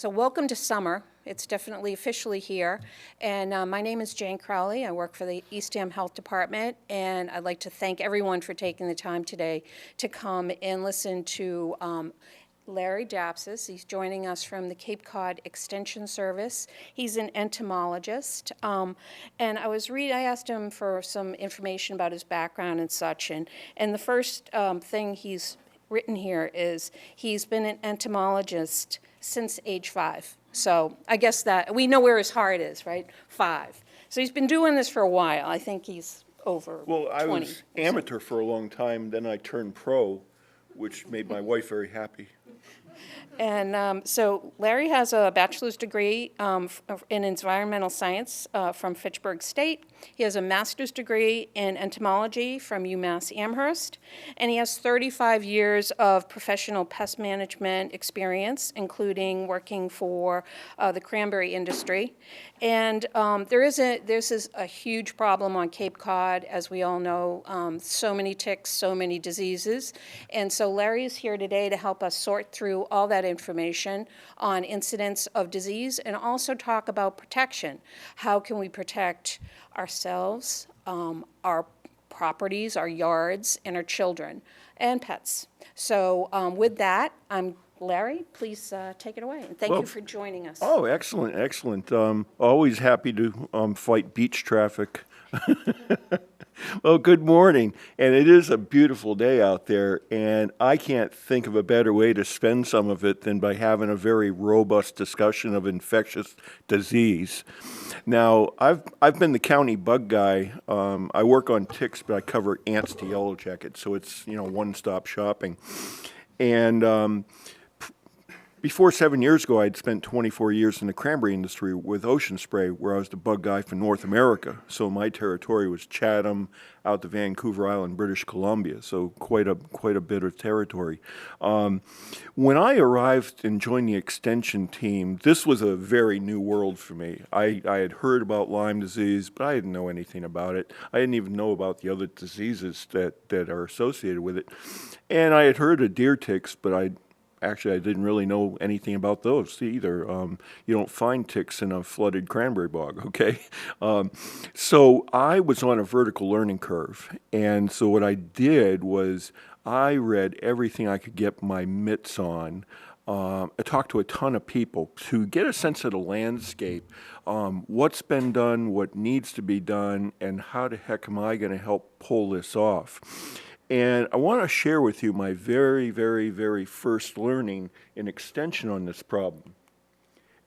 So welcome to summer. It's definitely officially here. And my name is Jane Crowley. I work for the Eastham Health Department. And I'd like to thank everyone for taking the time today to come and listen to Larry Dapsis. He's joining us from the Cape Cod Extension Service. He's an entomologist. And I asked him for some information about his background and such. And the first thing he's written here is he's been an entomologist since age 5. So I guess that we know where his heart is, right? 5. So he's been doing this for a while. I think he's over 20. Well, I was amateur for a long time, then I turned pro, which made my wife very happy. And so Larry has a bachelor's degree in environmental science from Fitchburg State. He has a master's degree in entomology from UMass Amherst. And he has 35 years of professional pest management experience, including working for the cranberry industry. And there's a huge problem on Cape Cod, as we all know, so many ticks, so many diseases. And so Larry is here today to help us sort through all that information on incidents of disease and also talk about protection. How can we protect ourselves, our properties, our yards, and our children and pets? So with that, Larry, please take it away. And thank you for joining us. Oh, excellent, excellent. Always happy to fight beach traffic. Well, good morning. And it is a beautiful day out there, and I can't think of a better way to spend some of it than by having a very robust discussion of infectious disease. Now, I've been the county bug guy. I work on ticks, but I cover ants to yellow jackets, so it's, one-stop shopping. And before 7 years ago, I'd spent 24 years in the cranberry industry with Ocean Spray, where I was the bug guy for North America. So my territory was Chatham, out to Vancouver Island, British Columbia. So quite a bit of territory. When I arrived and joined the extension team, this was a very new world for me. I had heard about Lyme disease, but I didn't know anything about it. I didn't even know about the other diseases that are associated with it. And I had heard of deer ticks, but I didn't really know anything about those either. You don't find ticks in a flooded cranberry bog, okay? So I was on a vertical learning curve. And so what I did was I read everything I could get my mitts on. I talked to a ton of people to get a sense of the landscape, what's been done, what needs to be done, and how the heck am I going to help pull this off? And I want to share with you my very, very, very first learning in extension on this problem.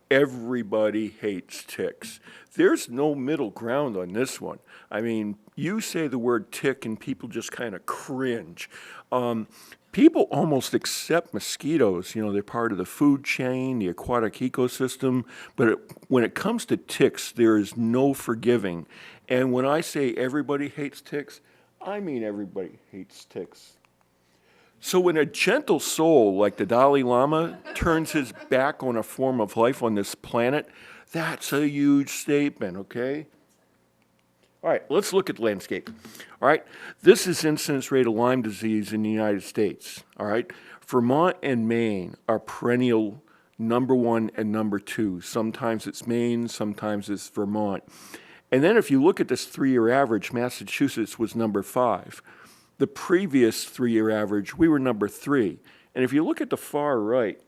Everybody hates ticks. There's no middle ground on this one. I mean, you say the word tick and people just kind of cringe. People almost accept mosquitoes. They're part of the food chain, the aquatic ecosystem. But when it comes to ticks, there is no forgiving. And when I say everybody hates ticks, I mean everybody hates ticks. So when a gentle soul like the Dalai Lama turns his back on a form of life on this planet, that's a huge statement, okay? All right, let's look at the landscape. All right, this is incidence rate of Lyme disease in the United States. All right, Vermont and Maine are perennial number 1 and number 2. Sometimes it's Maine, sometimes it's Vermont. And then if you look at this 3-year average, Massachusetts was number 5. The previous 3-year average, we were number 3. And if you look at the far right,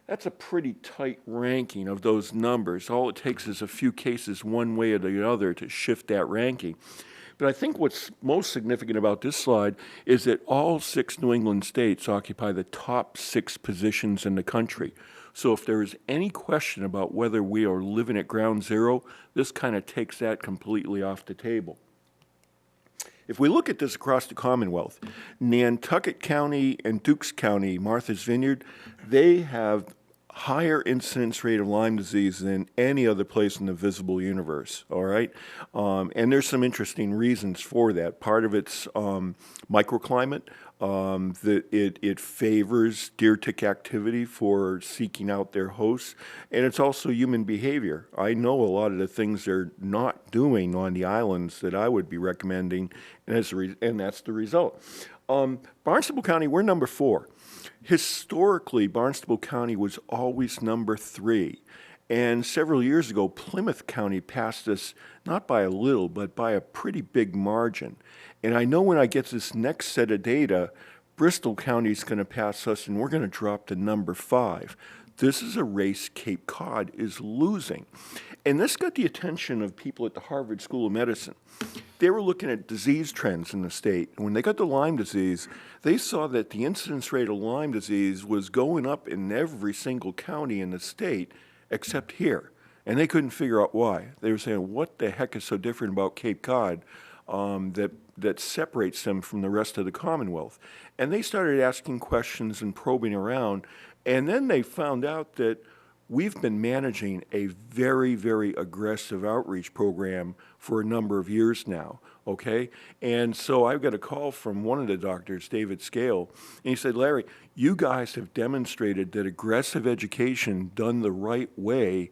that's a pretty tight ranking of those numbers. All it takes is a few cases one way or the other to shift that ranking. But I think what's most significant about this slide is that all 6 New England states occupy the top 6 positions in the country. So if there is any question about whether we are living at ground zero, this kind of takes that completely off the table. If we look at this across the Commonwealth, Nantucket County and Dukes County, Martha's Vineyard, they have higher incidence rate of Lyme disease than any other place in the visible universe, all right? And there's some interesting reasons for that. Part of it's microclimate. That it favors deer tick activity for seeking out their hosts, and it's also human behavior. I know a lot of the things they're not doing on the islands that I would be recommending, and that's the result. Barnstable County, we're number 4. Historically, Barnstable County was always number 3. And several years ago, Plymouth County passed us not by a little, but by a pretty big margin. And I know when I get this next set of data, Bristol County is going to pass us, and we're going to drop to number 5. This is a race Cape Cod is losing. And this got the attention of people at the Harvard School of Medicine. They were looking at disease trends in the state. And when they got the Lyme disease, they saw that the incidence rate of Lyme disease was going up in every single county in the state except here. And they couldn't figure out why. They were saying, what the heck is so different about Cape Cod that separates them from the rest of the Commonwealth? And they started asking questions and probing around. And then they found out that we've been managing a very, very aggressive outreach program for a number of years now, okay? And so I got a call from one of the doctors, David Scale, and he said, Larry, you guys have demonstrated that aggressive education done the right way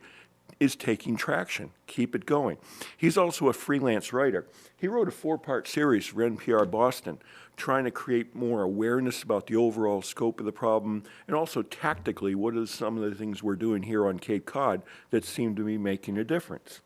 is taking traction. Keep it going. He's also a freelance writer. He wrote a 4-part series for NPR Boston, trying to create more awareness about the overall scope of the problem, and also tactically, what are some of the things we're doing here on Cape Cod that seem to be making a difference.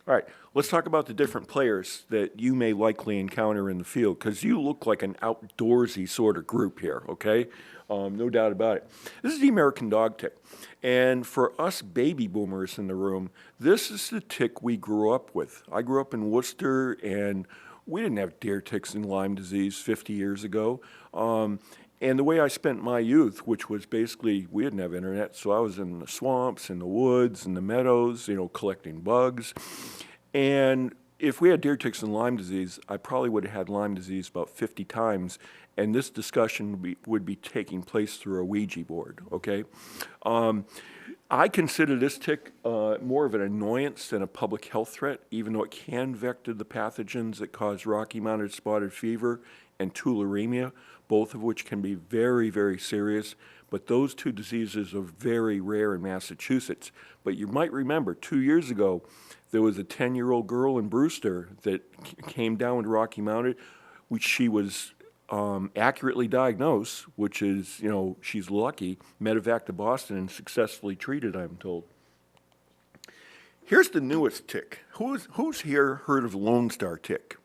All right, let's talk about the different players that you may likely encounter in the field, because you look like an outdoorsy sort of group here, okay? No doubt about it. This is the American dog tick. And for us baby boomers in the room, this is the tick we grew up with. I grew up in Worcester, and we didn't have deer ticks and Lyme disease 50 years ago. And the way I spent my youth, which was basically, we didn't have internet, so I was in the swamps, in the woods, in the meadows, collecting bugs. And if we had deer ticks and Lyme disease, I probably would have had Lyme disease about 50 times, and this discussion would be taking place through a Ouija board, okay? I consider this tick more of an annoyance than a public health threat, even though it can vector the pathogens that cause Rocky Mountain spotted fever and tularemia, both of which can be very, very serious. But those 2 diseases are very rare in Massachusetts. But you might remember 2 years ago, there was a 10-year-old girl in Brewster that came down with Rocky Mountain, which she was accurately diagnosed, which is, she's lucky, medevac to Boston and successfully treated, I'm told. Here's the newest tick. Who's here heard of Lone Star tick?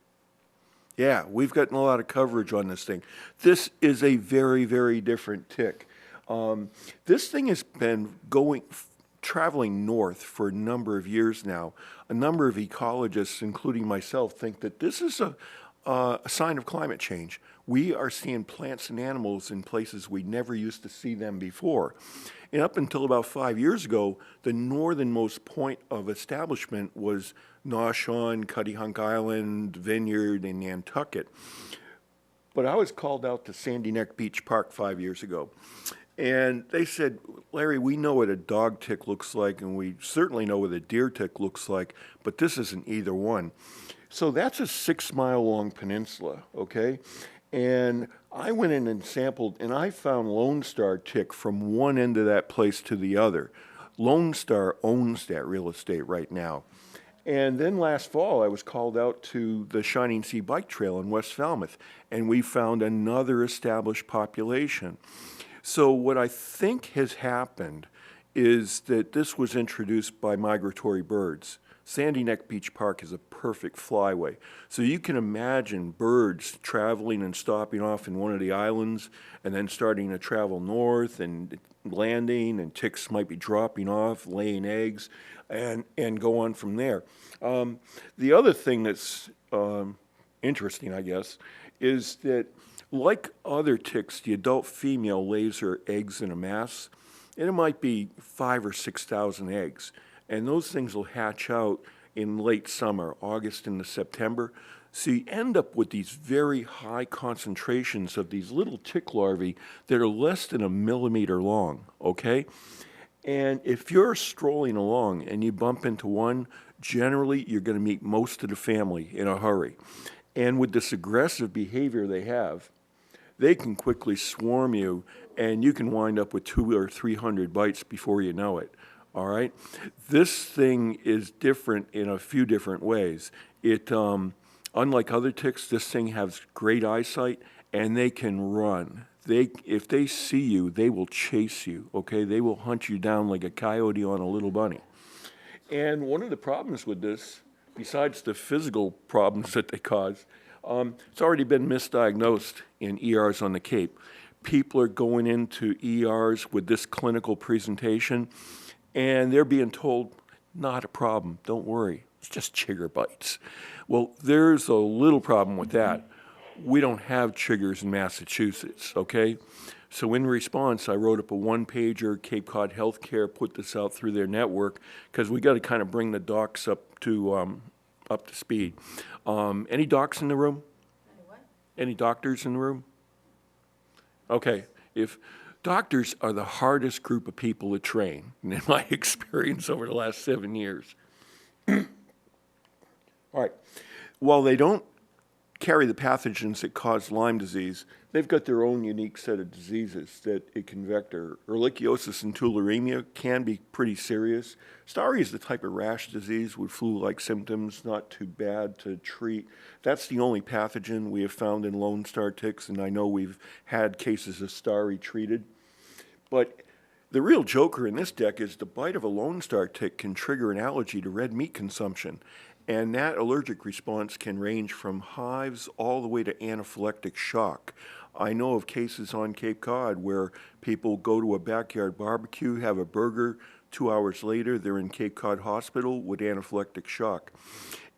Yeah, we've gotten a lot of coverage on this thing. This is a very, very different tick. This thing has been traveling north for a number of years now. A number of ecologists, including myself, think that this is a sign of climate change. We are seeing plants and animals in places we never used to see them before. And up until about 5 years ago, the northernmost point of establishment was Noshawn, Cuttyhunk Island, Vineyard, and Nantucket. But I was called out to Sandy Neck Beach Park 5 years ago. And they said, Larry, we know what a dog tick looks like, and we certainly know what a deer tick looks like, but this isn't either one. So that's a 6-mile-long peninsula, okay? And I went in and sampled, and I found Lone Star tick from one end of that place to the other. Lone Star owns that real estate right now. And then last fall, I was called out to the Shining Sea Bike Trail in West Falmouth, and we found another established population. So what I think has happened is that this was introduced by migratory birds. Sandy Neck Beach Park is a perfect flyway. So you can imagine birds traveling and stopping off in one of the islands and then starting to travel north and landing, and ticks might be dropping off, laying eggs, and go on from there. The other thing that's interesting, I guess, is that like other ticks, the adult female lays her eggs in a mass, and it might be 5,000 or 6,000 eggs. And those things will hatch out in late summer, August into September. So you end up with these very high concentrations of these little tick larvae that are less than 1 millimeter long, okay? And if you're strolling along and you bump into one, generally you're going to meet most of the family in a hurry. And with this aggressive behavior they have, they can quickly swarm you, and you can wind up with 200 or 300 bites before you know it. All right? This thing is different in a few different ways. Unlike other ticks, this thing has great eyesight, and they can run. If they see you, they will chase you, okay? They will hunt you down like a coyote on a little bunny. And one of the problems with this, besides the physical problems that they cause, it's already been misdiagnosed in ERs on the Cape. People are going into ERs with this clinical presentation, and they're being told, not a problem, don't worry, it's just chigger bites. Well, there's a little problem with that. We don't have chiggers in Massachusetts, okay? So in response, I wrote up a one-pager. Cape Cod Healthcare put this out through their network because we got to kind of bring the docs up to speed. Any docs in the room? Any doctors in the room? Okay. If doctors are the hardest group of people to train, in my experience over the last 7 years. All right. While they don't carry the pathogens that cause Lyme disease, they've got their own unique set of diseases that it can vector. Ehrlichiosis and tularemia can be pretty serious. Stari is the type of rash disease with flu-like symptoms, not too bad to treat. That's the only pathogen we have found in Lone Star ticks, and I know we've had cases of Stari treated. But the real joker in this deck is the bite of a Lone Star tick can trigger an allergy to red meat consumption. And that allergic response can range from hives all the way to anaphylactic shock. I know of cases on Cape Cod where people go to a backyard barbecue, have a burger, 2 hours later they're in Cape Cod Hospital with anaphylactic shock.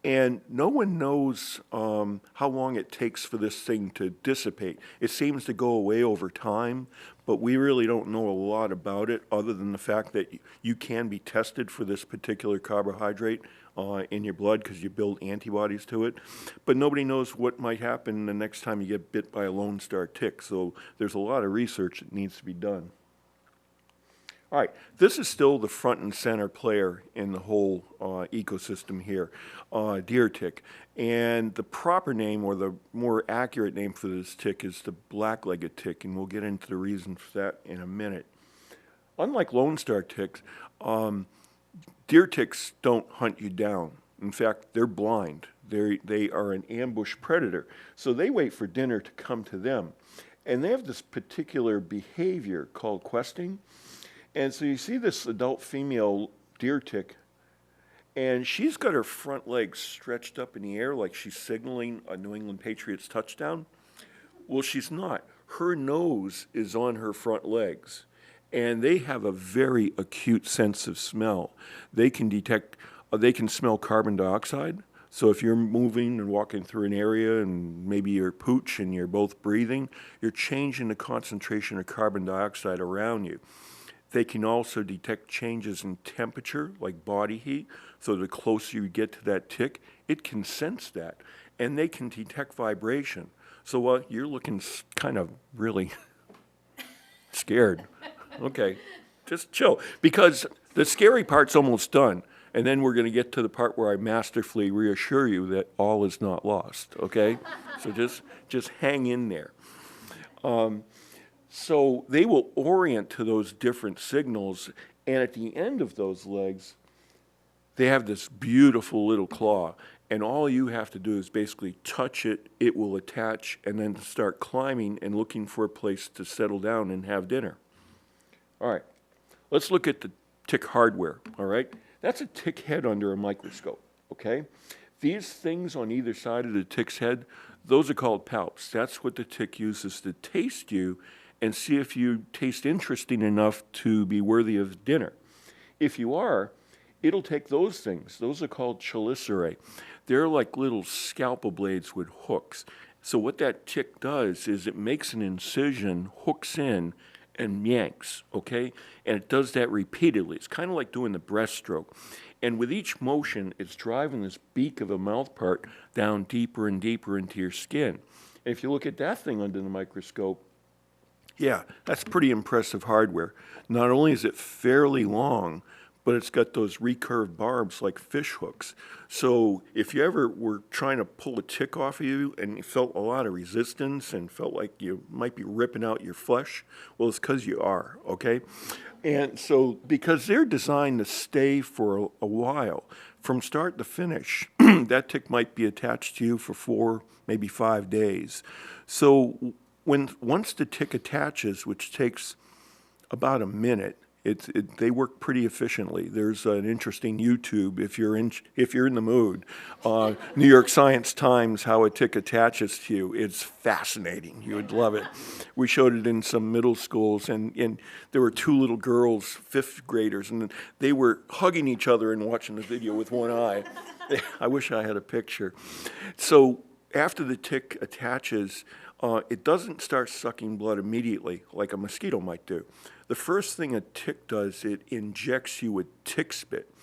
And no one knows how long it takes for this thing to dissipate. It seems to go away over time, but we really don't know a lot about it other than the fact that you can be tested for this particular carbohydrate in your blood because you build antibodies to it. But nobody knows what might happen the next time you get bit by a Lone Star tick, so there's a lot of research that needs to be done. All right, this is still the front and center player in the whole ecosystem here, deer tick. And the proper name, or the more accurate name for this tick, is the black-legged tick, and we'll get into the reason for that in a minute. Unlike Lone Star ticks, deer ticks don't hunt you down. In fact, they're blind. They are an ambush predator, so they wait for dinner to come to them. And they have this particular behavior called questing. And so you see this adult female deer tick, and she's got her front legs stretched up in the air like she's signaling a New England Patriots touchdown. Well, she's not. Her nose is on her front legs, and they have a very acute sense of smell. They can smell carbon dioxide. So if you're moving and walking through an area and maybe you're pooch and you're both breathing, you're changing the concentration of carbon dioxide around you. They can also detect changes in temperature, like body heat. So the closer you get to that tick, it can sense that. And they can detect vibration. So you're looking kind of really scared. Okay, just chill. Because the scary part's almost done. And then we're going to get to the part where I masterfully reassure you that all is not lost, okay? So just hang in there. So they will orient to those different signals, and at the end of those legs, they have this beautiful little claw, and all you have to do is basically touch it, it will attach, and then start climbing and looking for a place to settle down and have dinner. All right, let's look at the tick hardware, all right? That's a tick head under a microscope, okay? These things on either side of the tick's head, those are called palps. That's what the tick uses to taste you and see if you taste interesting enough to be worthy of dinner. If you are, it'll take those things. Those are called chelicerae. They're like little scalpel blades with hooks. So what that tick does is it makes an incision, hooks in, and yanks, okay? And it does that repeatedly. It's kind of like doing the breaststroke. And with each motion, it's driving this beak of a mouth part down deeper and deeper into your skin. And if you look at that thing under the microscope, yeah, that's pretty impressive hardware. Not only is it fairly long, but it's got those recurved barbs like fish hooks. So if you ever were trying to pull a tick off of you and you felt a lot of resistance and felt like you might be ripping out your flesh, well, it's because you are, okay? And so because they're designed to stay for a while, from start to finish, that tick might be attached to you for 4, maybe 5 days. So once the tick attaches, which takes about a minute. They work pretty efficiently. There's an interesting YouTube if you're in the mood. New York Science Times, how a tick attaches to you. It's fascinating. You would love it. We showed it in some middle schools, and there were 2 little girls, 5th graders, and they were hugging each other and watching the video with one eye. I wish I had a picture. So after the tick attaches, it doesn't start sucking blood immediately like a mosquito might do. The first thing a tick does, it injects you with tick spit.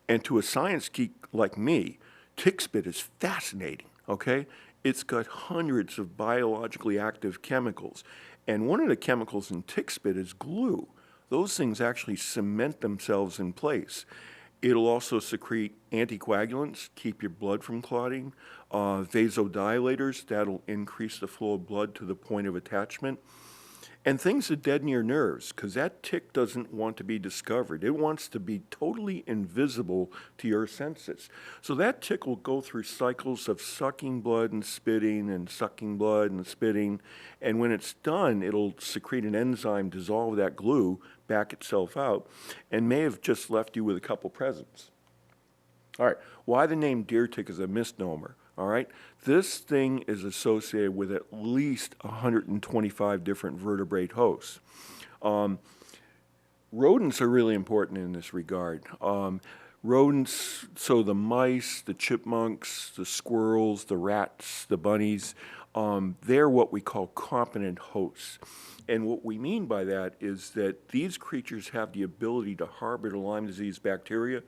And to a science geek like me, tick spit is fascinating, okay? It's got hundreds of biologically active chemicals. And one of the chemicals in tick spit is glue. Those things actually cement themselves in place. It'll also secrete anticoagulants, keep your blood from clotting, vasodilators, that'll increase the flow of blood to the point of attachment, and things that deaden your nerves, because that tick doesn't want to be discovered. It wants to be totally invisible to your senses. So that tick will go through cycles of sucking blood and spitting and sucking blood and spitting, and when it's done, it'll secrete an enzyme, dissolve that glue, back itself out, and may have just left you with a couple presents. All right, why the name deer tick is a misnomer, all right? This thing is associated with at least 125 different vertebrate hosts. Rodents are really important in this regard. Rodents, so the mice, the chipmunks, the squirrels, the rats, the bunnies, they're what we call competent hosts. And what we mean by that is that these creatures have the ability to harbor the Lyme disease bacteria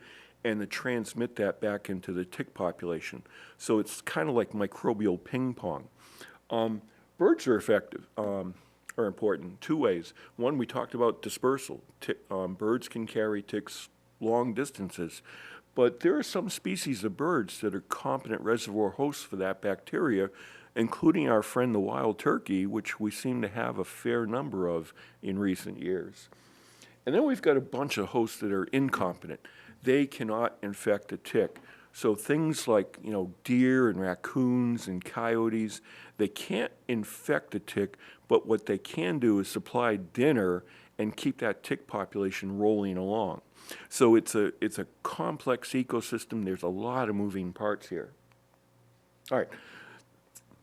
and to transmit that back into the tick population. So it's kind of like microbial ping pong. Birds are effective, are important 2 ways. One, we talked about dispersal. Birds can carry ticks long distances, but there are some species of birds that are competent reservoir hosts for that bacteria, including our friend the wild turkey, which we seem to have a fair number of in recent years. And then we've got a bunch of hosts that are incompetent. They cannot infect a tick. So things like, deer and raccoons and coyotes, they can't infect a tick, but what they can do is supply dinner and keep that tick population rolling along. So it's a complex ecosystem. There's a lot of moving parts here. All right.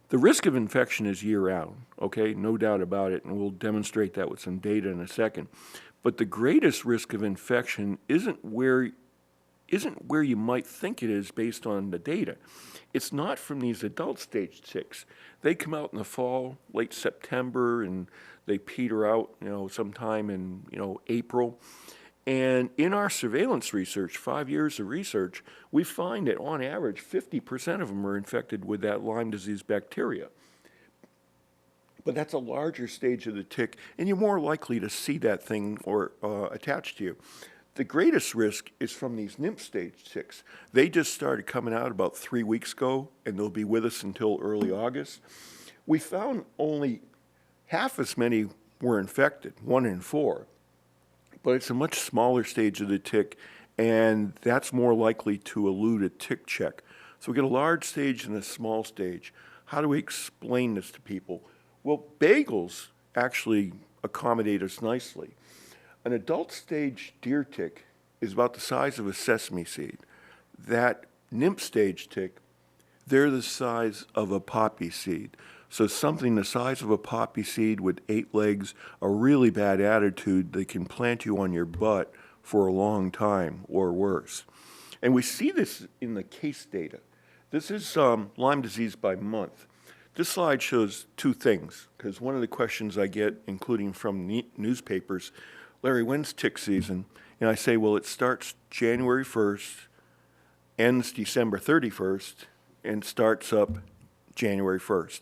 The risk of infection is year-round, okay? No doubt about it, and we'll demonstrate that with some data in a second. But the greatest risk of infection isn't where you might think it is based on the data. It's not from these adult stage ticks. They come out in the fall, late September, and they peter out, sometime in, April. And in our surveillance research, 5 years of research, we find that on average, 50% of them are infected with that Lyme disease bacteria. But that's a larger stage of the tick, and you're more likely to see that thing or attached to you. The greatest risk is from these nymph stage ticks. They just started coming out about 3 weeks ago, and they'll be with us until early August. We found only half as many were infected, 1 in 4. But it's a much smaller stage of the tick, and that's more likely to elude a tick check. So we get a large stage and a small stage. How do we explain this to people? Well, bagels actually accommodate us nicely. An adult stage deer tick is about the size of a sesame seed. That nymph stage tick, they're the size of a poppy seed. So something the size of a poppy seed with 8 legs, a really bad attitude, they can plant you on your butt for a long time or worse. And we see this in the case data. This is Lyme disease by month. This slide shows 2 things, because one of the questions I get, including from newspapers, Larry, when's tick season? And I say, well, it starts January 1st, ends December 31st, and starts up January 1st.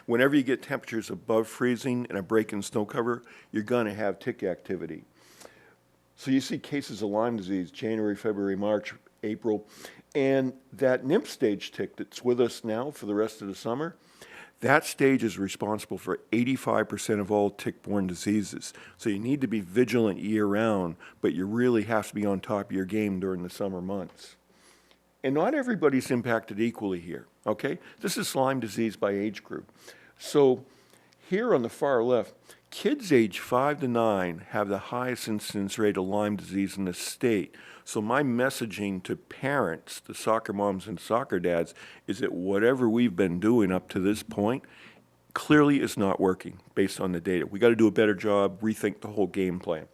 Whenever you get temperatures above freezing and a break in snow cover, you're going to have tick activity. So you see cases of Lyme disease January, February, March, April, and that nymph stage tick that's with us now for the rest of the summer, that stage is responsible for 85% of all tick-borne diseases. So you need to be vigilant year-round, but you really have to be on top of your game during the summer months. And not everybody's impacted equally here, okay? This is Lyme disease by age group. So here on the far left, kids age 5 to 9 have the highest incidence rate of Lyme disease in the state. So my messaging to parents, the soccer moms and soccer dads, is that whatever we've been doing up to this point clearly is not working based on the data. We got to do a better job, rethink the whole game plan.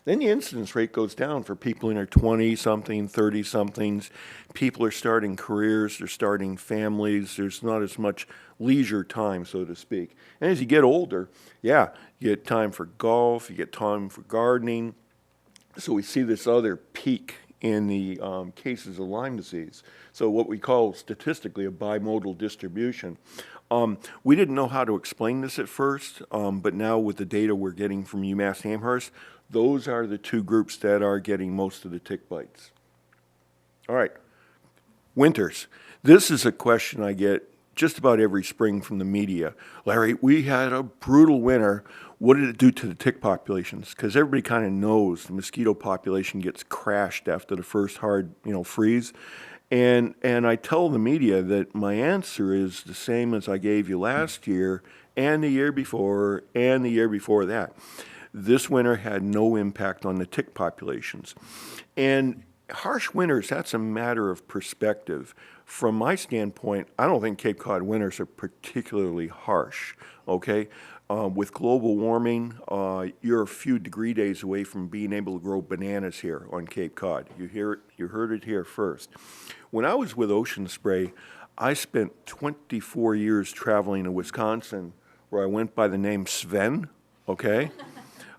Then the incidence rate goes down for people in their 20-something, 30-somethings. People are starting careers, they're starting families. There's not as much leisure time, so to speak. And as you get older, yeah, you get time for golf, you get time for gardening. So we see this other peak in the cases of Lyme disease. So what we call statistically a bimodal distribution. We didn't know how to explain this at first, but now with the data we're getting from UMass Amherst, those are the two groups that are getting most of the tick bites. All right, winters. This is a question I get just about every spring from the media. Larry, we had a brutal winter. What did it do to the tick populations? Because everybody kind of knows the mosquito population gets crashed after the first hard, freeze. And I tell the media that my answer is the same as I gave you last year and the year before and the year before that. This winter had no impact on the tick populations. And harsh winters, that's a matter of perspective. From my standpoint, I don't think Cape Cod winters are particularly harsh, okay? With global warming, you're a few degree days away from being able to grow bananas here on Cape Cod. You heard it here first. When I was with Ocean Spray, I spent 24 years traveling to Wisconsin where I went by the name Sven, okay?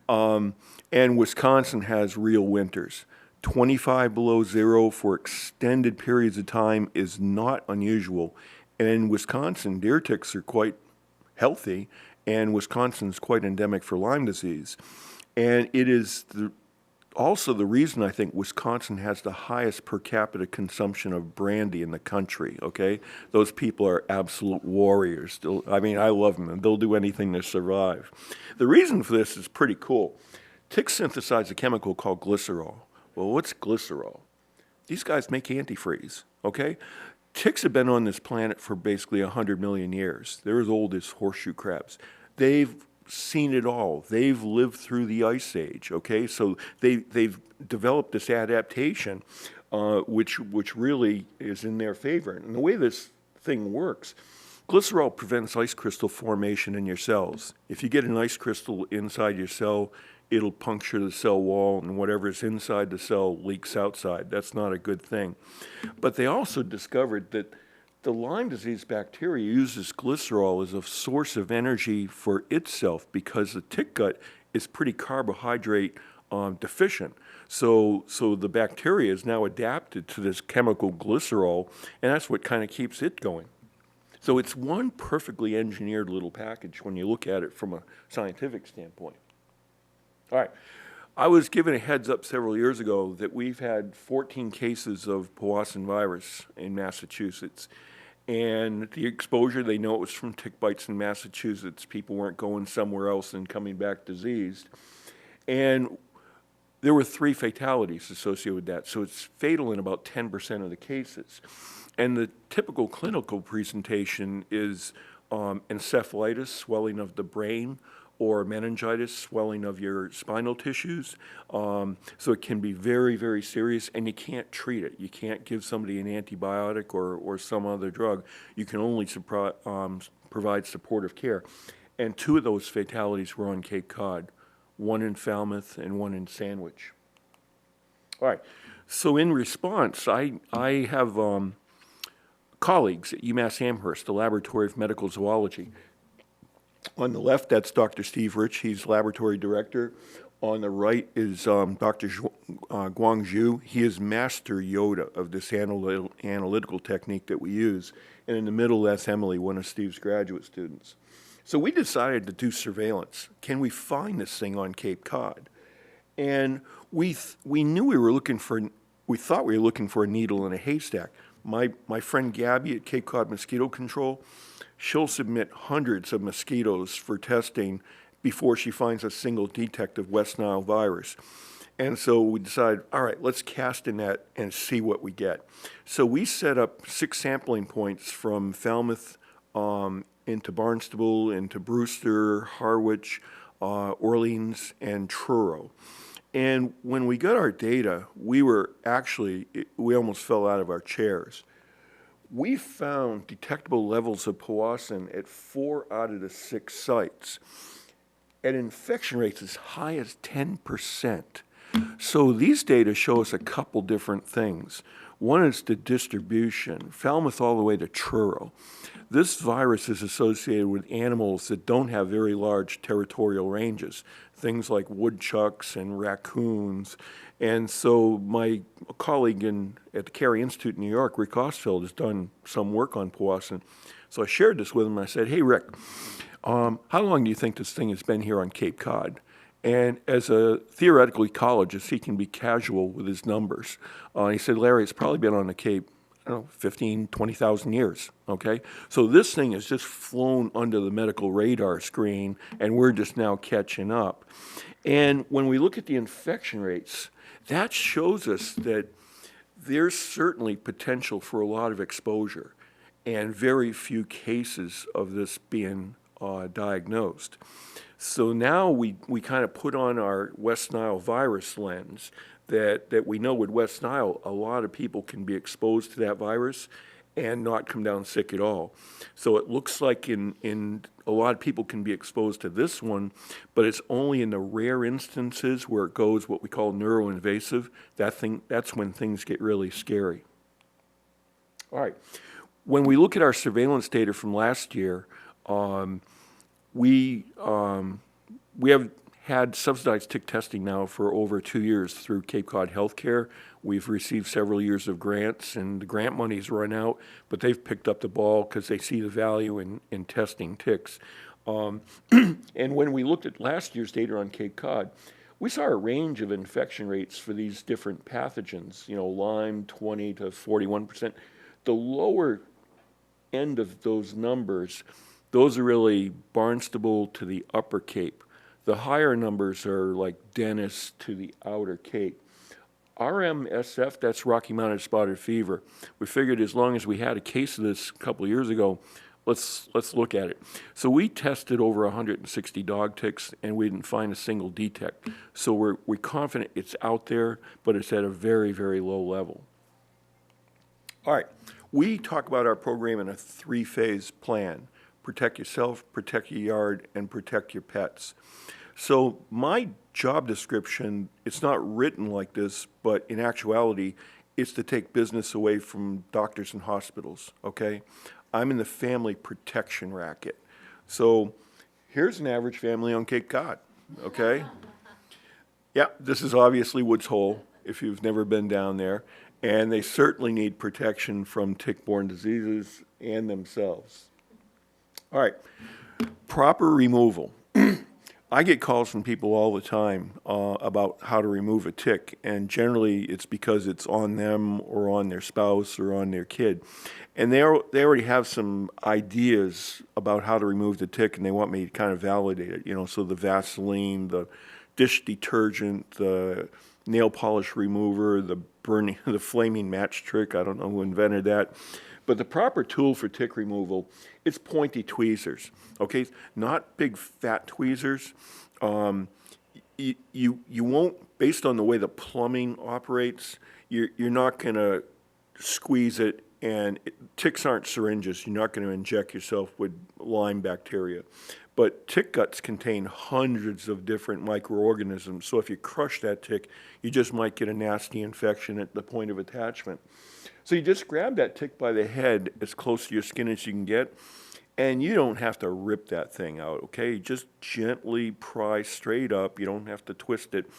And Wisconsin has real winters. 25 below zero for extended periods of time is not unusual. And in Wisconsin, deer ticks are quite healthy, and Wisconsin's quite endemic for Lyme disease. And it is also the reason I think Wisconsin has the highest per capita consumption of brandy in the country, okay? Those people are absolute warriors. I love them, they'll do anything to survive. The reason for this is pretty cool. Ticks synthesize a chemical called glycerol. Well, what's glycerol? These guys make antifreeze, okay? Ticks have been on this planet for basically 100 million years. They're as old as horseshoe crabs. They've seen it all. They've lived through the ice age, okay? So they've developed this adaptation, which really is in their favor. And the way this thing works, glycerol prevents ice crystal formation in your cells. If you get an ice crystal inside your cell, it'll puncture the cell wall, and whatever's inside the cell leaks outside. That's not a good thing. But they also discovered that the Lyme disease bacteria uses glycerol as a source of energy for itself because the tick gut is pretty carbohydrate deficient. So the bacteria is now adapted to this chemical glycerol, and that's what kind of keeps it going. So it's one perfectly engineered little package when you look at it from a scientific standpoint. All right. I was given a heads up several years ago that we've had 14 cases of Powassan virus in Massachusetts. And the exposure, they know it was from tick bites in Massachusetts. People weren't going somewhere else and coming back diseased. And there were 3 fatalities associated with that. So it's fatal in about 10% of the cases. And the typical clinical presentation is encephalitis, swelling of the brain, or meningitis, swelling of your spinal tissues. So it can be very, very serious, and you can't treat it. You can't give somebody an antibiotic or some other drug. You can only provide supportive care. And 2 of those fatalities were on Cape Cod, 1 in Falmouth and 1 in Sandwich. All right, so in response, I have colleagues at UMass Amherst, the Laboratory of Medical Zoology. On the left, that's Dr. Steve Rich. He's laboratory director. On the right is Dr. Guang Zhu. He is Master Yoda of this analytical technique that we use. And in the middle, that's Emily, one of Steve's graduate students. So we decided to do surveillance. Can we find this thing on Cape Cod? And we knew we thought we were looking for a needle in a haystack. My friend Gabby at Cape Cod Mosquito Control, she'll submit hundreds of mosquitoes for testing before she finds a single detect of West Nile virus. And so we decided, all right, let's cast a net and see what we get. So we set up 6 sampling points from Falmouth into Barnstable, into Brewster, Harwich, Orleans, and Truro. And when we got our data, we almost fell out of our chairs. We found detectable levels of powassan at 4 out of the 6 sites, at infection rates as high as 10%. So these data show us a couple different things. One is the distribution, Falmouth all the way to Truro. This virus is associated with animals that don't have very large territorial ranges, things like woodchucks and raccoons. And so my colleague at the Carey Institute in New York, Rick Ostfeld, has done some work on powassan. So I shared this with him. I said, hey, Rick, how long do you think this thing has been here on Cape Cod? And as a theoretical ecologist, he can be casual with his numbers. He said, Larry, it's probably been on the Cape, I don't know, 15, 20,000 years, okay? So this thing has just flown under the medical radar screen, and we're just now catching up. And when we look at the infection rates, that shows us that there's certainly potential for a lot of exposure and very few cases of this being diagnosed. So now we kind of put on our West Nile virus lens that we know with West Nile, a lot of people can be exposed to that virus and not come down sick at all. So it looks like in a lot of people can be exposed to this one, but it's only in the rare instances where it goes what we call neuroinvasive. That's when things get really scary. All right. When we look at our surveillance data from last year, we have had subsidized tick testing now for over 2 years through Cape Cod Healthcare. We've received several years of grants, and the grant money's run out, but they've picked up the ball because they see the value in testing ticks. And when we looked at last year's data on Cape Cod, we saw a range of infection rates for these different pathogens, Lyme 20 to 41%. The lower end of those numbers, those are really Barnstable to the Upper Cape. The higher numbers are like Dennis to the Outer Cape. RMSF, that's Rocky Mountain Spotted Fever. We figured as long as we had a case of this a couple of years ago, let's look at it. So we tested over 160 dog ticks, and we didn't find a single detect. So we're confident it's out there, but it's at a very, very low level. All right, we talk about our program in a 3-phase plan. Protect yourself, protect your yard, and protect your pets. So my job description, it's not written like this, but in actuality, it's to take business away from doctors and hospitals, okay? I'm in the family protection racket. So here's an average family on Cape Cod, okay? Yeah, this is obviously Woods Hole, if you've never been down there, and they certainly need protection from tick-borne diseases and themselves. All right, proper removal. I get calls from people all the time about how to remove a tick, and generally it's because it's on them or on their spouse or on their kid. And they already have some ideas about how to remove the tick, and they want me to kind of validate it, so the Vaseline, the dish detergent, the nail polish remover, the flaming match trick, I don't know who invented that. But the proper tool for tick removal, it's pointy tweezers, okay? Not big fat tweezers. You won't, based on the way the plumbing operates, you're not going to squeeze it, and ticks aren't syringes. You're not going to inject yourself with Lyme bacteria. But tick guts contain hundreds of different microorganisms, so if you crush that tick, you just might get a nasty infection at the point of attachment. So you just grab that tick by the head as close to your skin as you can get, And you don't have to rip that thing out, okay? Just gently pry straight up. You don't have to twist it.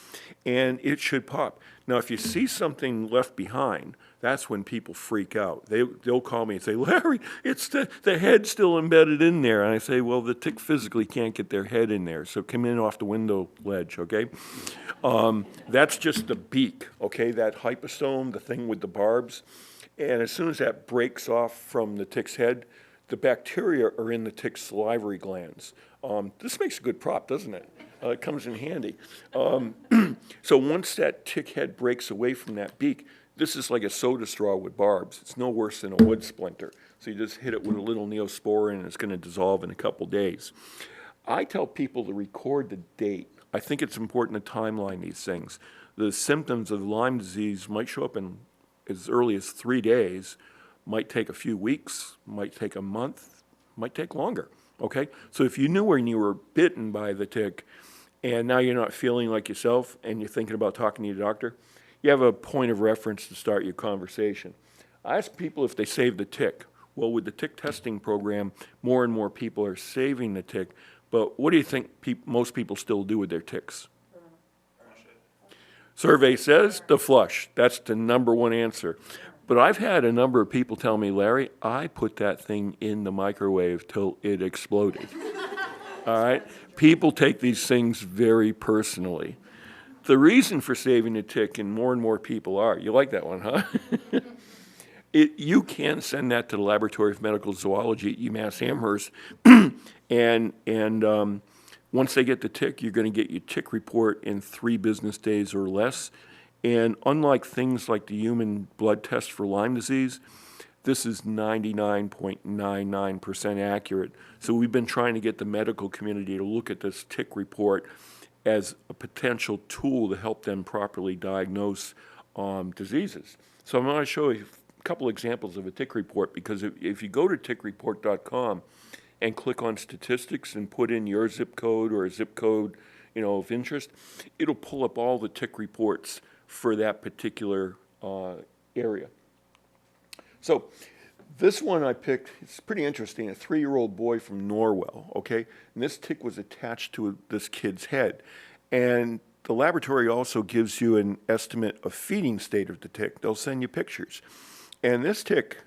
And it should pop. Now, if you see something left behind, that's when people freak out. They'll call me and say, Larry, it's the head's still embedded in there. And I say, well, the tick physically can't get their head in there. So come in off the window ledge, okay? That's just the beak, okay? That hypostome, the thing with the barbs. And as soon as that breaks off from the tick's head, the bacteria are in the tick's salivary glands. This makes a good prop, doesn't it? It comes in handy. So once that tick head breaks away from that beak, this is like a soda straw with barbs. It's no worse than a wood splinter. So you just hit it with a little Neosporin and it's going to dissolve in a couple days. I tell people to record the date. I think it's important to timeline these things. The symptoms of Lyme disease might show up in as early as 3 days, might take a few weeks, might take a month, might take longer, okay? So if you knew when you were bitten by the tick and now you're not feeling like yourself and you're thinking about talking to your doctor, you have a point of reference to start your conversation. I ask people if they save the tick. Well, with the tick testing program, more and more people are saving the tick, but what do you think most people still do with their ticks? Survey says the flush. That's the number one answer. But I've had a number of people tell me, Larry, I put that thing in the microwave till it exploded. All right? People take these things very personally. The reason for saving the tick, and more people are, you like that one, huh? You can send that to the Laboratory of Medical Zoology at UMass Amherst, and once they get the tick, you're going to get your tick report in 3 business days or less. And unlike things like the human blood test for Lyme disease, this is 99.99% accurate. So we've been trying to get the medical community to look at this tick report as a potential tool to help them properly diagnose diseases. So I'm going to show you a couple examples of a tick report, because if you go to tickreport.com and click on statistics and put in your zip code or a zip code, of interest, it'll pull up all the tick reports for that particular area. So this one I picked, it's pretty interesting, a 3-year-old boy from Norwell, okay? And this tick was attached to this kid's head. And the laboratory also gives you an estimate of feeding state of the tick. They'll send you pictures. And this tick,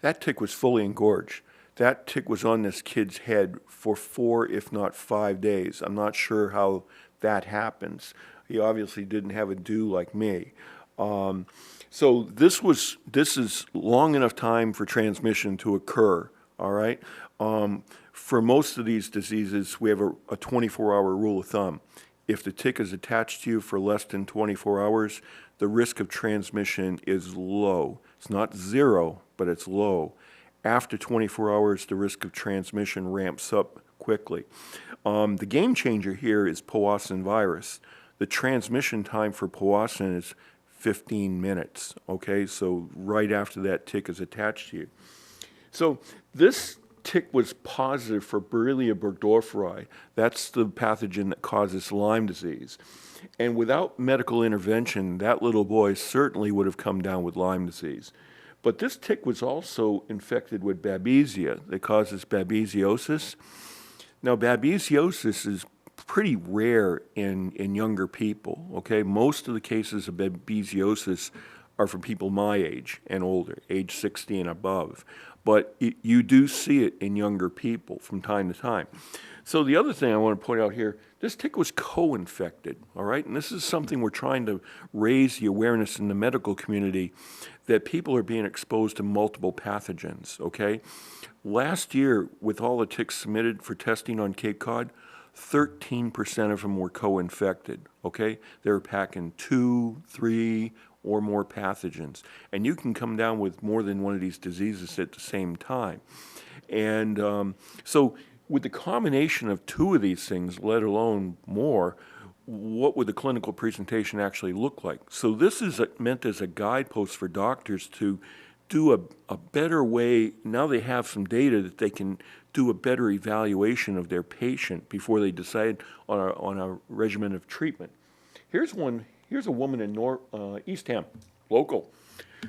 that tick was fully engorged. That tick was on this kid's head for 4, if not 5 days. I'm not sure how that happens. He obviously didn't have a dew like me. So this is long enough time for transmission to occur, all right? For most of these diseases, we have a 24-hour rule of thumb. If the tick is attached to you for less than 24 hours, the risk of transmission is low. It's not 0, but it's low. After 24 hours, the risk of transmission ramps up quickly. The game changer here is Powassan virus. The transmission time for Powassan is 15 minutes, okay? So right after that tick is attached to you. So this tick was positive for Borrelia burgdorferi. That's the pathogen that causes Lyme disease. And without medical intervention, that little boy certainly would have come down with Lyme disease. But this tick was also infected with Babesia that causes babesiosis. Now, babesiosis is pretty rare in younger people, okay? Most of the cases of babesiosis are for people my age and older, age 60 and above. But you do see it in younger people from time to time. So the other thing I want to point out here, this tick was co-infected, all right? And this is something we're trying to raise the awareness in the medical community, that people are being exposed to multiple pathogens, okay? Last year, with all the ticks submitted for testing on Cape Cod, 13% of them were co-infected, okay? They were packing 2, 3, or more pathogens. And you can come down with more than one of these diseases at the same time. And so with the combination of 2 of these things, let alone more, what would the clinical presentation actually look like? So this is meant as a guidepost for doctors to do a better way. Now they have some data that they can do a better evaluation of their patient before they decide on a regimen of treatment. Here's a woman in Eastham, local.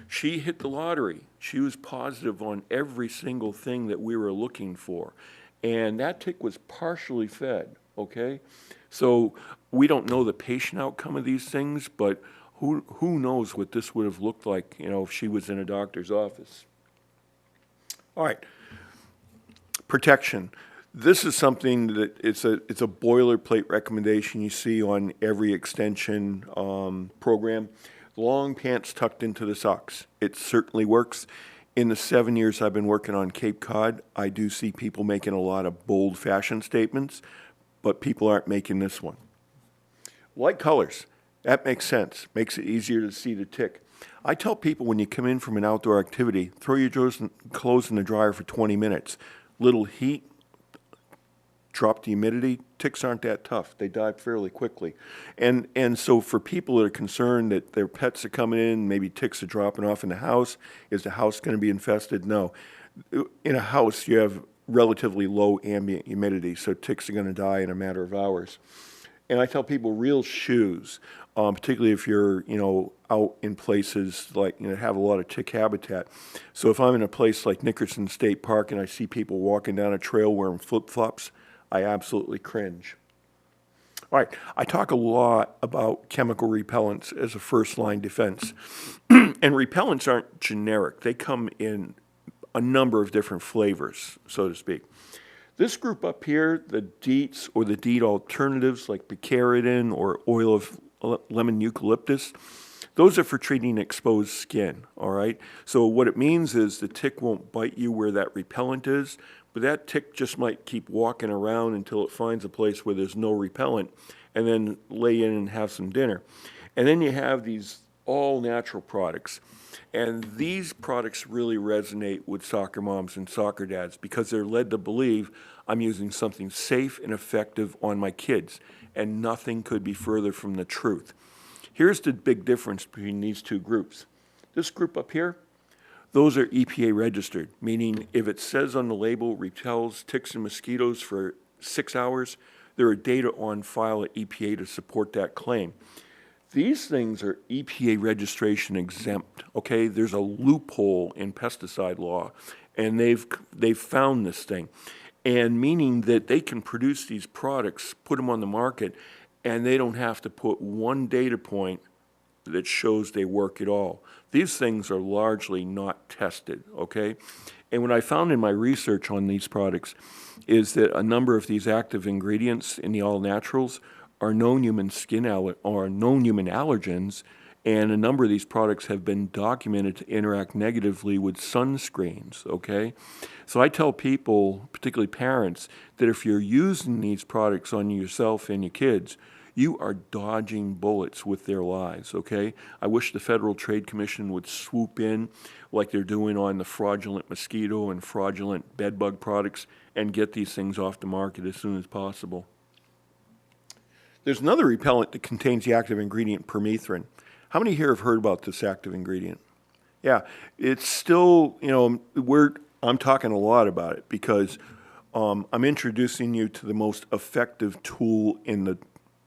She hit the lottery. She was positive on every single thing that we were looking for. And that tick was partially fed, okay? So we don't know the patient outcome of these things, but who knows what this would have looked like, if she was in a doctor's office. All right, protection. This is something that it's a boilerplate recommendation you see on every extension program. Long pants tucked into the socks. It certainly works. In the 7 years I've been working on Cape Cod, I do see people making a lot of bold fashion statements, but people aren't making this one. Light colors. That makes sense. Makes it easier to see the tick. I tell people when you come in from an outdoor activity, throw your clothes in the dryer for 20 minutes. Little heat, drop the humidity, ticks aren't that tough. They die fairly quickly. And so for people that are concerned that their pets are coming in, maybe ticks are dropping off in the house, is the house going to be infested? No. In a house, you have relatively low ambient humidity, so ticks are going to die in a matter of hours. And I tell people real shoes, particularly if you're, out in places like, have a lot of tick habitat. So if I'm in a place like Nickerson State Park and I see people walking down a trail wearing flip-flops, I absolutely cringe. All right, I talk a lot about chemical repellents as a first-line defense. And repellents aren't generic. They come in a number of different flavors, so to speak. This group up here, the DEETs or the DEET alternatives like picaridin or oil of lemon eucalyptus, those are for treating exposed skin, all right? So what it means is the tick won't bite you where that repellent is, but that tick just might keep walking around until it finds a place where there's no repellent and then lay in and have some dinner. And then you have these all-natural products. And these products really resonate with soccer moms and soccer dads because they're led to believe I'm using something safe and effective on my kids, and nothing could be further from the truth. Here's the big difference between these two groups. This group up here, those are EPA registered, meaning if it says on the label repels ticks and mosquitoes for 6 hours, there are data on file at EPA to support that claim. These things are EPA registration exempt, okay? There's a loophole in pesticide law, and they've found this thing, and meaning that they can produce these products, put them on the market, and they don't have to put one data point that shows they work at all. These things are largely not tested, okay? And what I found in my research on these products is that a number of these active ingredients in the all-naturals are known human allergens, and a number of these products have been documented to interact negatively with sunscreens, okay? So I tell people, particularly parents, that if you're using these products on yourself and your kids, you are dodging bullets with their lives, okay? I wish the Federal Trade Commission would swoop in like they're doing on the fraudulent mosquito and fraudulent bedbug products and get these things off the market as soon as possible. There's another repellent that contains the active ingredient permethrin. How many here have heard about this active ingredient? Yeah, it's still, I'm talking a lot about it because I'm introducing you to the most effective tool in the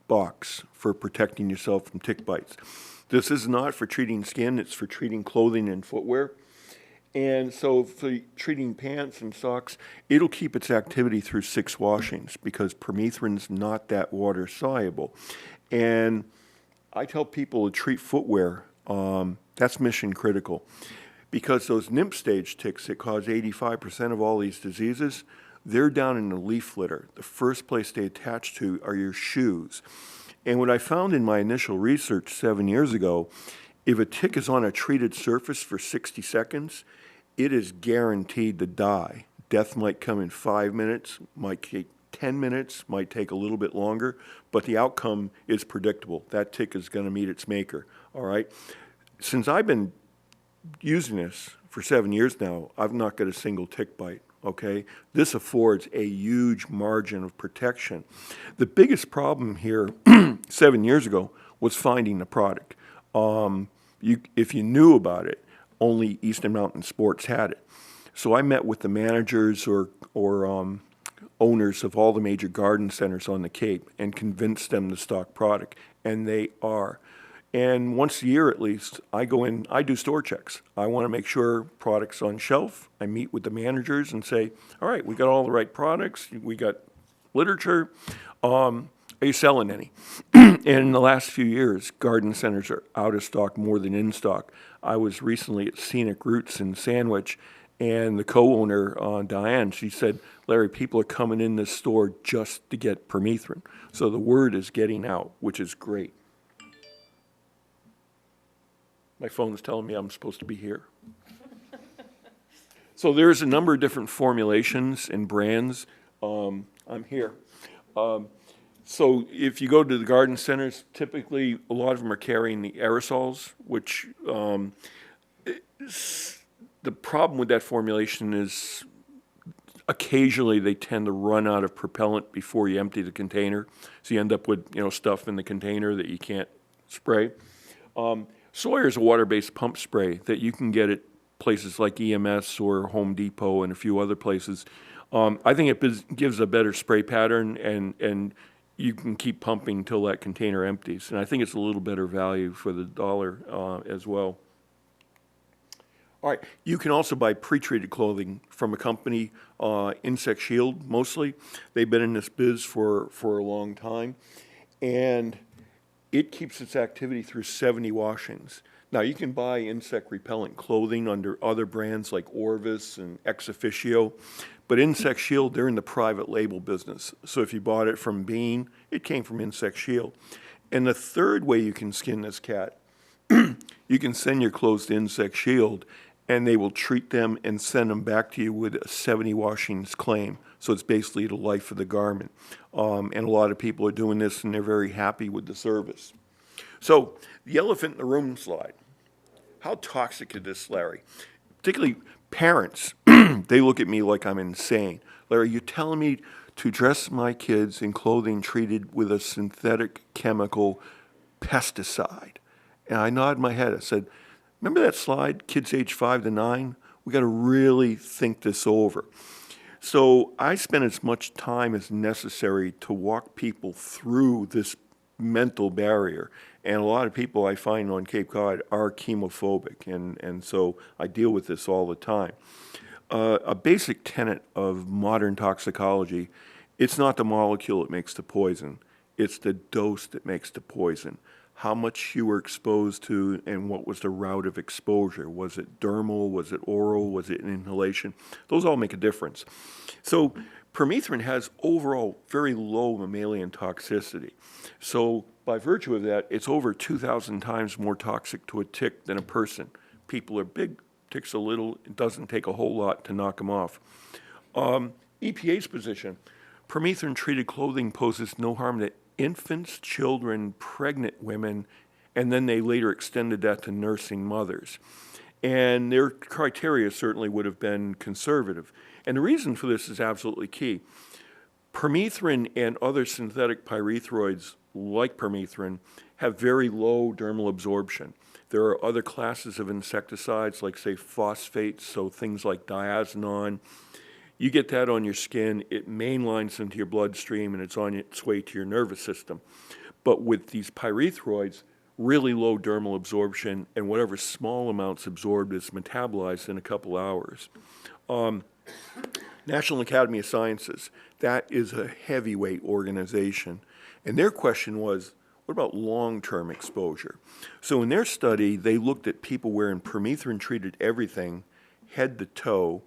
box for protecting yourself from tick bites. This is not for treating skin, it's for treating clothing and footwear. And so for treating pants and socks, it'll keep its activity through 6 washings because permethrin's not that water soluble. And I tell people to treat footwear, that's mission critical. Because those nymph stage ticks that cause 85% of all these diseases, they're down in the leaf litter. The first place they attach to are your shoes. And what I found in my initial research 7 years ago, if a tick is on a treated surface for 60 seconds, it is guaranteed to die. Death might come in 5 minutes, might take 10 minutes, might take a little bit longer, but the outcome is predictable. That tick is going to meet its maker, all right? Since I've been using this for 7 years now, I've not got a single tick bite, okay? This affords a huge margin of protection. The biggest problem here 7 years ago was finding the product. If you knew about it, only Eastern Mountain Sports had it. So I met with the managers or owners of all the major garden centers on the Cape and convinced them to stock product, and they are. And once a year at least, I go in, I do store checks. I want to make sure products on shelf. I meet with the managers and say, all right, we got all the right products. We got literature. Are you selling any? And in the last few years, garden centers are out of stock more than in stock. I was recently at Scenic Roots in Sandwich, and the co-owner, Diane, she said, Larry, people are coming in this store just to get permethrin. So the word is getting out, which is great. My phone's telling me I'm supposed to be here. So there's a number of different formulations and brands. I'm here. So if you go to the garden centers, typically a lot of them are carrying the aerosols, which the problem with that formulation is occasionally they tend to run out of propellant before you empty the container. So you end up with stuff in the container that you can't spray. Sawyer is a water-based pump spray that you can get at places like EMS or Home Depot and a few other places. I think it gives a better spray pattern, and you can keep pumping until that container empties. And I think it's a little better value for the dollar as well. All right, you can also buy pre-treated clothing from a company, Insect Shield mostly. They've been in this biz for a long time, and it keeps its activity through 70 washings. Now, you can buy insect repellent clothing under other brands like Orvis and Ex Officio, but Insect Shield, they're in the private label business. So if you bought it from Bean, it came from Insect Shield. And the third way you can skin this cat, you can send your clothes to Insect Shield, and they will treat them and send them back to you with a 70 washings claim. So it's basically the life of the garment. And a lot of people are doing this, and they're very happy with the service. So the elephant in the room slide. How toxic is this, Larry? Particularly parents, they look at me like I'm insane. Larry, you're telling me to dress my kids in clothing treated with a synthetic chemical pesticide? And I nodded my head. I said, remember that slide, kids age 5 to 9? We got to really think this over. So I spend as much time as necessary to walk people through this mental barrier. And a lot of people I find on Cape Cod are chemophobic, and so I deal with this all the time. A basic tenet of modern toxicology, it's not the molecule that makes the poison, it's the dose that makes the poison. How much you were exposed to and what was the route of exposure. Was it dermal? Was it oral? Was it inhalation? Those all make a difference. So permethrin has overall very low mammalian toxicity. So by virtue of that, it's over 2,000 times more toxic to a tick than a person. People are big, ticks are little. It doesn't take a whole lot to knock them off. EPA's position, permethrin-treated clothing poses no harm to infants, children, pregnant women, and then they later extended that to nursing mothers. And their criteria certainly would have been conservative. And the reason for this is absolutely key. Permethrin and other synthetic pyrethroids, like permethrin, have very low dermal absorption. There are other classes of insecticides, like, say, phosphates, so things like diazinon. You get that on your skin, it mainlines into your bloodstream, and it's on its way to your nervous system. But with these pyrethroids, really low dermal absorption, and whatever small amounts absorbed is metabolized in a couple hours. National Academy of Sciences, that is a heavyweight organization. And their question was, what about long-term exposure? So in their study, they looked at people wearing permethrin-treated everything, head to toe,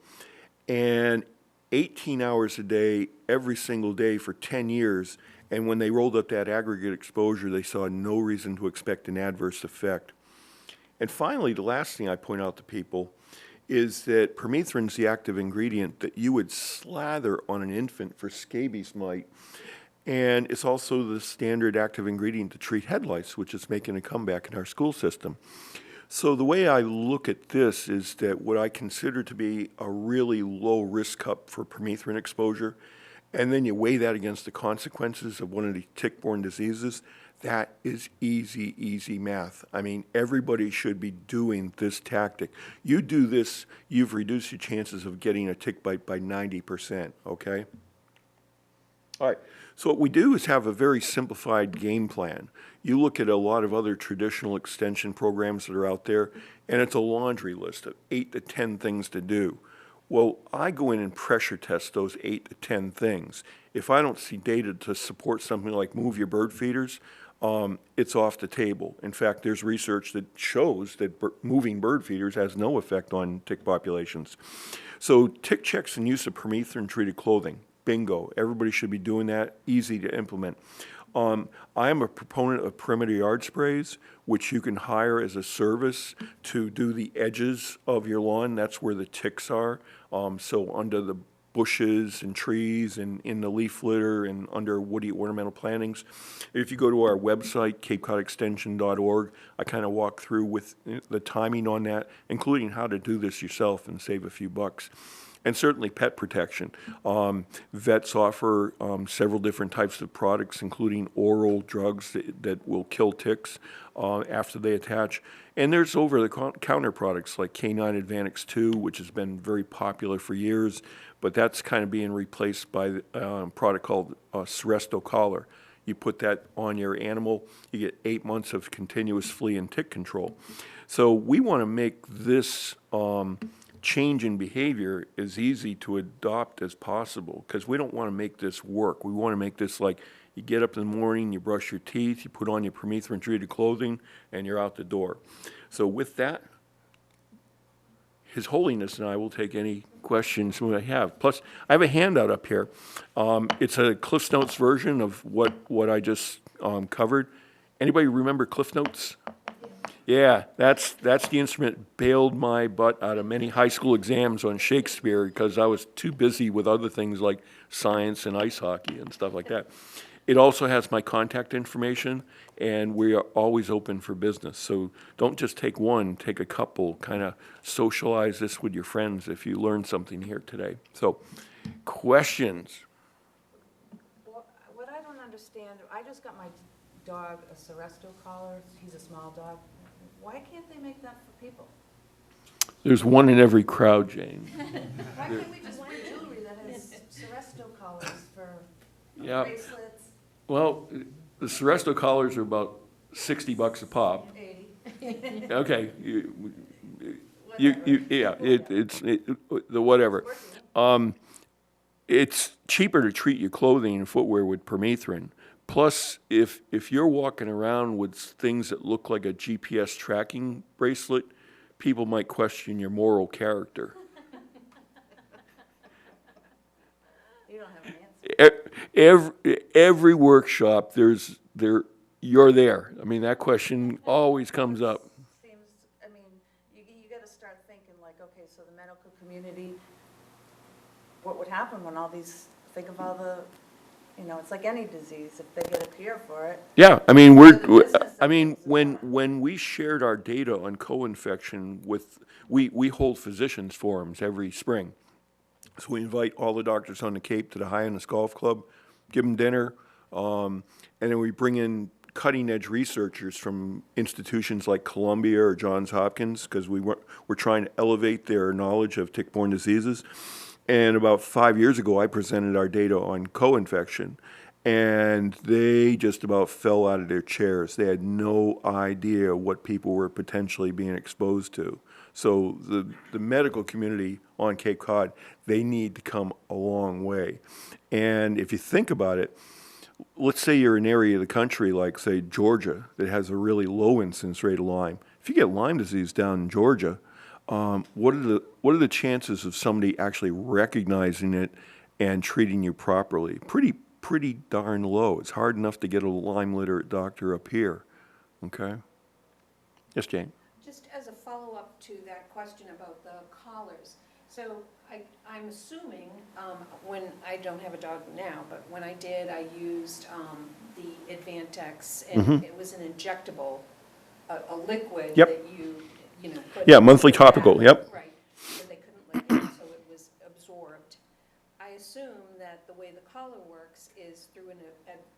and 18 hours a day, every single day for 10 years. And when they rolled up that aggregate exposure, they saw no reason to expect an adverse effect. And finally, the last thing I point out to people is that permethrin is the active ingredient that you would slather on an infant for scabies mite. And it's also the standard active ingredient to treat head lice, which is making a comeback in our school system. So the way I look at this is that what I consider to be a really low risk cup for permethrin exposure, and then you weigh that against the consequences of one of the tick-borne diseases, that is easy, easy math. I mean, everybody should be doing this tactic. You do this, you've reduced your chances of getting a tick bite by 90%, okay? All right. So what we do is have a very simplified game plan. You look at a lot of other traditional extension programs that are out there, and it's a laundry list of 8 to 10 things to do. Well, I go in and pressure test those 8 to 10 things. If I don't see data to support something like move your bird feeders, it's off the table. In fact, there's research that shows that moving bird feeders has no effect on tick populations. So tick checks and use of permethrin-treated clothing. Bingo. Everybody should be doing that. Easy to implement. I am a proponent of perimeter yard sprays, which you can hire as a service to do the edges of your lawn. That's where the ticks are. So under the bushes and trees and in the leaf litter and under woody ornamental plantings. If you go to our website, capecodextension.org, I kind of walk through with the timing on that, including how to do this yourself and save a few bucks. And certainly pet protection. Vets offer several different types of products, including oral drugs that will kill ticks after they attach. And there's over-the-counter products like Canine Advantix 2, which has been very popular for years, but that's kind of being replaced by a product called Seresto Collar. You put that on your animal, you get 8 months of continuous flea and tick control. So we want to make this change in behavior as easy to adopt as possible, because we don't want to make this work. We want to make this like you get up in the morning, you brush your teeth, you put on your permethrin-treated clothing, and you're out the door. So with that, His Holiness and I will take any questions we have. Plus, I have a handout up here. It's a Cliff Notes version of what I just covered. Anybody remember Cliff Notes? Yeah, that's the instrument that bailed my butt out of many high school exams on Shakespeare because I was too busy with other things like science and ice hockey and stuff like that. It also has my contact information, and we are always open for business. So don't just take one, take a couple, kind of socialize this with your friends if you learn something here today. So, questions? Well, what I don't understand, I just got my dog a Seresto collar. He's a small dog. Why can't they make that for people? There's one in every crowd, Jane. Why can't we just wear jewelry that has Seresto collars for Yeah. bracelets? Well, the Seresto collars are about $60 a pop. 80. Okay, it's the whatever. It's cheaper to treat your clothing and footwear with permethrin. Plus, if you're walking around with things that look like a GPS tracking bracelet, people might question your moral character. You don't have an answer. Every workshop, you're there. I mean, that question always comes up. Seems, I mean, you got to start thinking like, okay, so the medical community, what would happen when all these, think of all the, it's like any disease, if they get a cure for it. Yeah, I mean, when we shared our data on co-infection we hold physicians forums every spring. So we invite all the doctors on the Cape to the Hyannis Golf Club, give them dinner, and then we bring in cutting-edge researchers from institutions like Columbia or Johns Hopkins, because we're trying to elevate their knowledge of tick-borne diseases. And about 5 years ago, I presented our data on co-infection, and they just about fell out of their chairs. They had no idea what people were potentially being exposed to. So the medical community on Cape Cod, they need to come a long way. And if you think about it, let's say you're in an area of the country like, say, Georgia, that has a really low incidence rate of Lyme. If you get Lyme disease down in Georgia, what are the chances of somebody actually recognizing it and treating you properly? Pretty darn low. It's hard enough to get a Lyme literate doctor up here. Okay. Yes, Jane. Just as a follow-up to that question about the collars, so I'm assuming, when I don't have a dog now, but when I did, I used the Advantix, and it was an injectable, a liquid Yep. that you put. Yeah, monthly in the topical, bag. yep. Right, but they couldn't lick it, so it was absorbed. I assume that the way the collar works is through an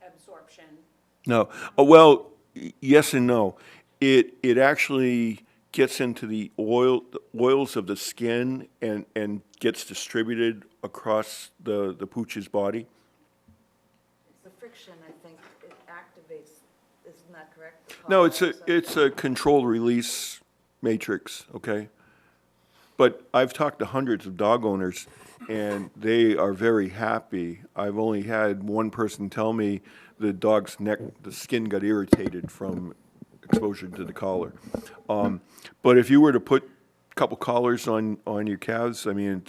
absorption. No. Well, yes and no. It actually gets into the oils of the skin and gets distributed across the pooch's body. restriction, I think it activates, isn't that correct? The No, collar, so- it's a controlled release matrix, okay? But I've talked to hundreds of dog owners, and they are very happy. I've only had one person tell me the dog's neck, the skin got irritated from exposure to the collar. But if you were to put a couple collars on your calves, I mean,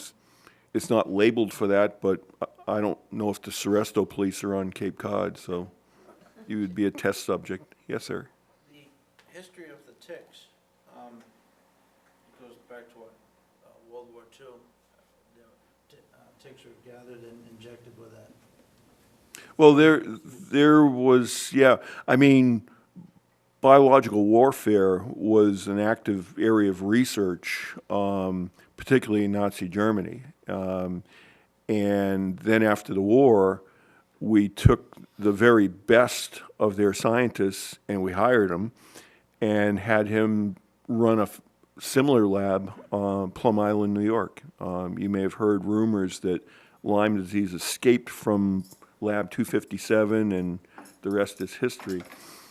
it's not labeled for that, but I don't know if the Seresto police are on Cape Cod, so you would be a test subject. Yes, sir. The history of the ticks goes back to what, World War II. Ticks were gathered and injected with that. Well, there was, yeah, I mean, biological warfare was an active area of research, particularly in Nazi Germany. And then after the war, we took the very best of their scientists and we hired him and had him run a similar lab on Plum Island, New York. You may have heard rumors that Lyme disease escaped from Lab 257 and the rest is history.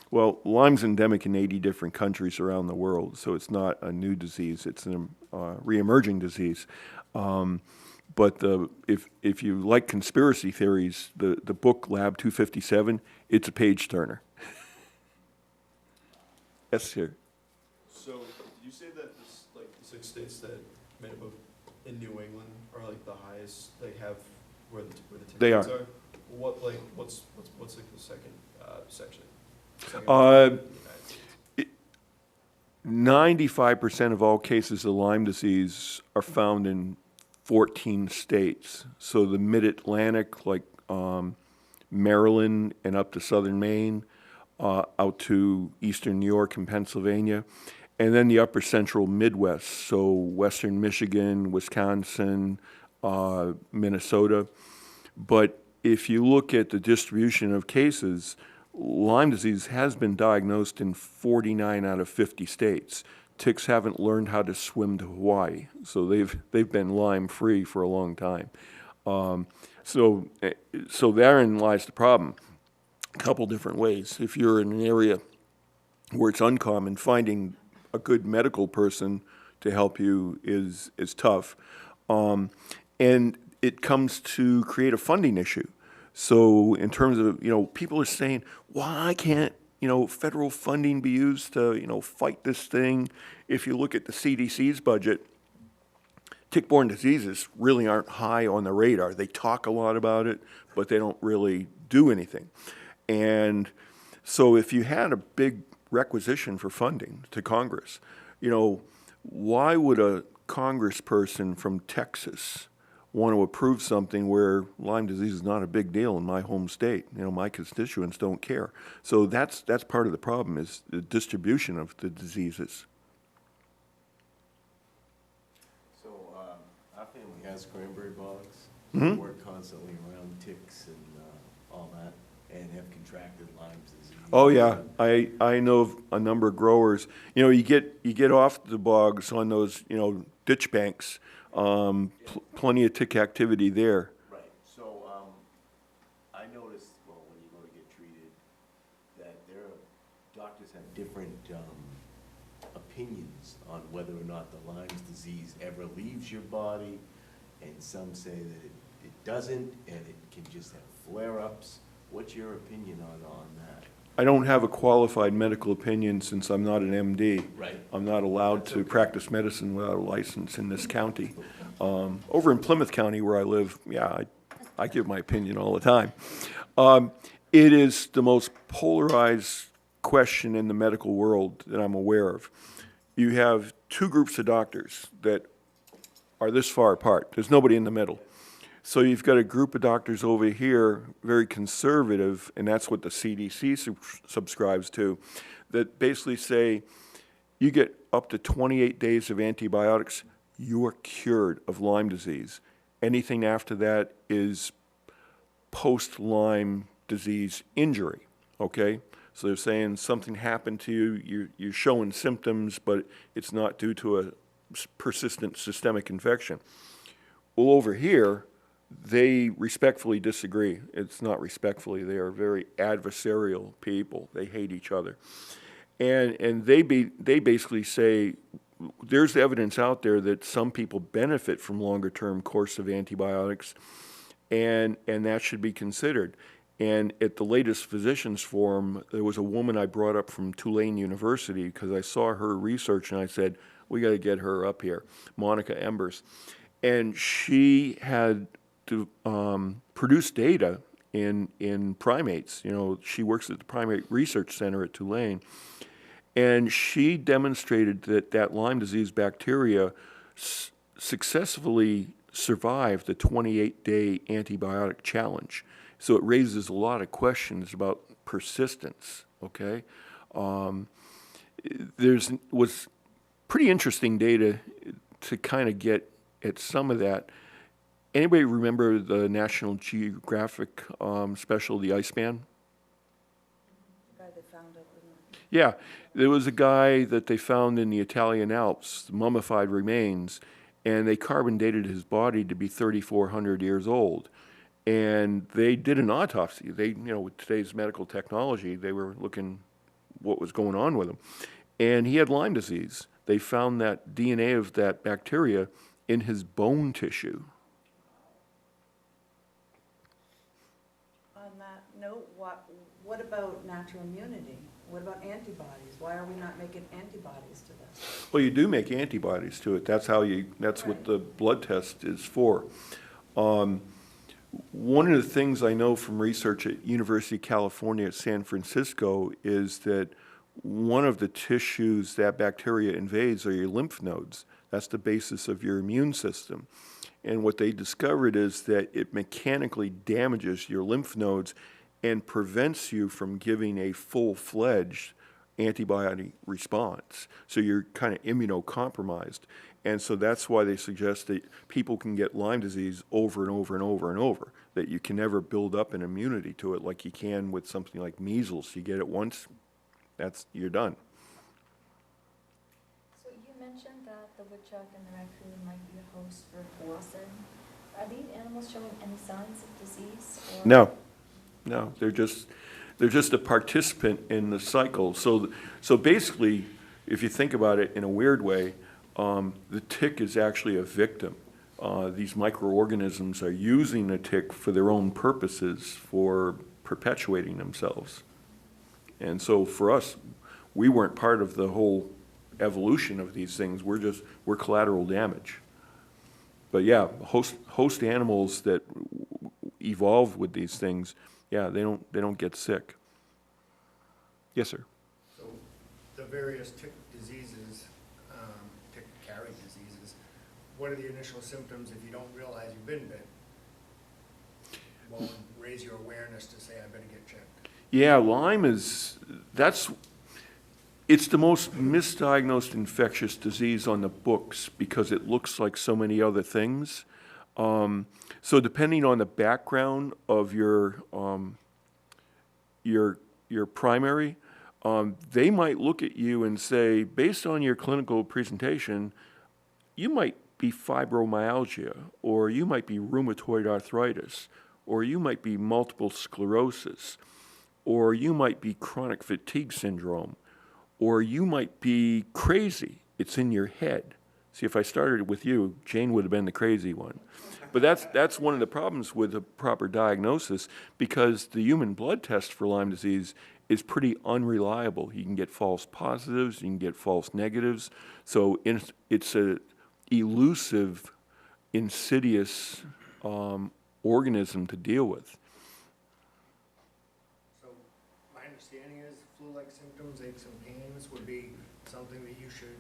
Well, Lyme's endemic in 80 different countries around the world, so it's not a new disease, it's a re-emerging disease. But if you like conspiracy theories, the book Lab 257, it's a page turner. Yes, sir. So, did you say that this, like, the 6 states that made up of, in New England are like the highest, they have where the tick They rates are. What, like, what's like the second, section? Second Uh, in the United States? 95% of all cases of Lyme disease are found in 14 states. So the mid-Atlantic, like Maryland and up to southern Maine, out to eastern New York and Pennsylvania, and then the upper central Midwest, so western Michigan, Wisconsin, Minnesota. But if you look at the distribution of cases, Lyme disease has been diagnosed in 49 out of 50 states. Ticks haven't learned how to swim to Hawaii, so they've been Lyme-free for a long time. So therein lies the problem. A couple different ways. If you're in an area where it's uncommon, finding a good medical person to help you is tough. And it comes to create a funding issue. So in terms of, people are saying, why can't, federal funding be used to, fight this thing? If you look at the CDC's budget, tick-borne diseases really aren't high on the radar. They talk a lot about it, but they don't really do anything. And so if you had a big requisition for funding to Congress, why would a congressperson from Texas want to approve something where Lyme disease is not a big deal in my home state? My constituents don't care. So that's part of the problem, is the distribution of the diseases. So, our family has cranberry bogs. Mhm. We work constantly around ticks and all that, and have contracted Lyme disease. Oh yeah, I know of a number of growers. You get off the bogs on those ditch banks. Plenty of tick activity there. Right, so, I noticed, well, when you go to get treated, that doctors have different, opinions on whether or not the Lyme disease ever leaves your body, and some say that it doesn't, and it can just have flare-ups. What's your opinion on that? I don't have a qualified medical opinion since I'm not an MD. Right. I'm not allowed to practice medicine without a license in this county. Over in Plymouth County where I live, yeah, I give my opinion all the time. It is the most polarized question in the medical world that I'm aware of. You have two groups of doctors that are this far apart. There's nobody in the middle. So you've got a group of doctors over here, very conservative, and that's what the CDC subscribes to, that basically say, you get up to 28 days of antibiotics, you are cured of Lyme disease. Anything after that is post-Lyme disease injury, okay? So they're saying something happened to you, you're showing symptoms, but it's not due to a persistent systemic infection. Well, over here, they respectfully disagree. It's not respectfully. They are very adversarial people. They hate each other. And they basically say there's evidence out there that some people benefit from longer-term course of antibiotics, and that should be considered. And at the latest physicians forum, there was a woman I brought up from Tulane University because I saw her research and I said, we got to get her up here, Monica Embers. And she had to produce data in primates. You know, she works at the Primate Research Center at Tulane. And she demonstrated that Lyme disease bacteria successfully survived the 28-day antibiotic challenge. So it raises a lot of questions about persistence, okay? Was pretty interesting data to kind of get at some of that. Anybody remember the National Geographic special, The Iceman? The guy they found up in Yeah, there was a guy that they found in the Italian Alps, mummified remains, and they carbon dated his body to be 3,400 years old. And they did an autopsy. With today's medical technology, they were looking what was going on with him. And he had Lyme disease. They found that DNA of that bacteria in his bone tissue. On that note, what about natural immunity? What about antibodies? Why are we not making antibodies to this? Well, you do make antibodies to it. That's what the blood test is for. One of the things I know from research at University of California at San Francisco is that one of the tissues that bacteria invades are your lymph nodes. That's the basis of your immune system. And what they discovered is that it mechanically damages your lymph nodes and prevents you from giving a full-fledged antibiotic response. So you're kind of immunocompromised. And so that's why they suggest that people can get Lyme disease over and over and over and over, that you can never build up an immunity to it like you can with something like measles. You get it once, you're done. So you mentioned that the woodchuck and the raccoon might be a host for poison. Are these animals showing any signs of disease? Or? No, they're just a participant in the cycle. So basically, if you think about it in a weird way, the tick is actually a victim. These microorganisms are using the tick for their own purposes, for perpetuating themselves. And so for us, we weren't part of the whole evolution of these things. We're collateral damage. But yeah, host animals that evolve with these things, yeah, they don't get sick. Yes, sir. So the various tick diseases, tick-carried diseases, what are the initial symptoms if you don't realize you've been bit? Well, raise your awareness to say, I better get checked. Yeah, Lyme it's the most misdiagnosed infectious disease on the books because it looks like so many other things. So depending on the background of your primary, they might look at you and say, based on your clinical presentation, you might be fibromyalgia, or you might be rheumatoid arthritis, or you might be multiple sclerosis, or you might be chronic fatigue syndrome, or you might be crazy. It's in your head. See, if I started with you, Jane would have been the crazy one. But that's one of the problems with a proper diagnosis, because the human blood test for Lyme disease is pretty unreliable. You can get false positives, you can get false negatives. So it's a elusive, insidious organism to deal with. So my understanding is flu-like symptoms, aches and pains would be something that you should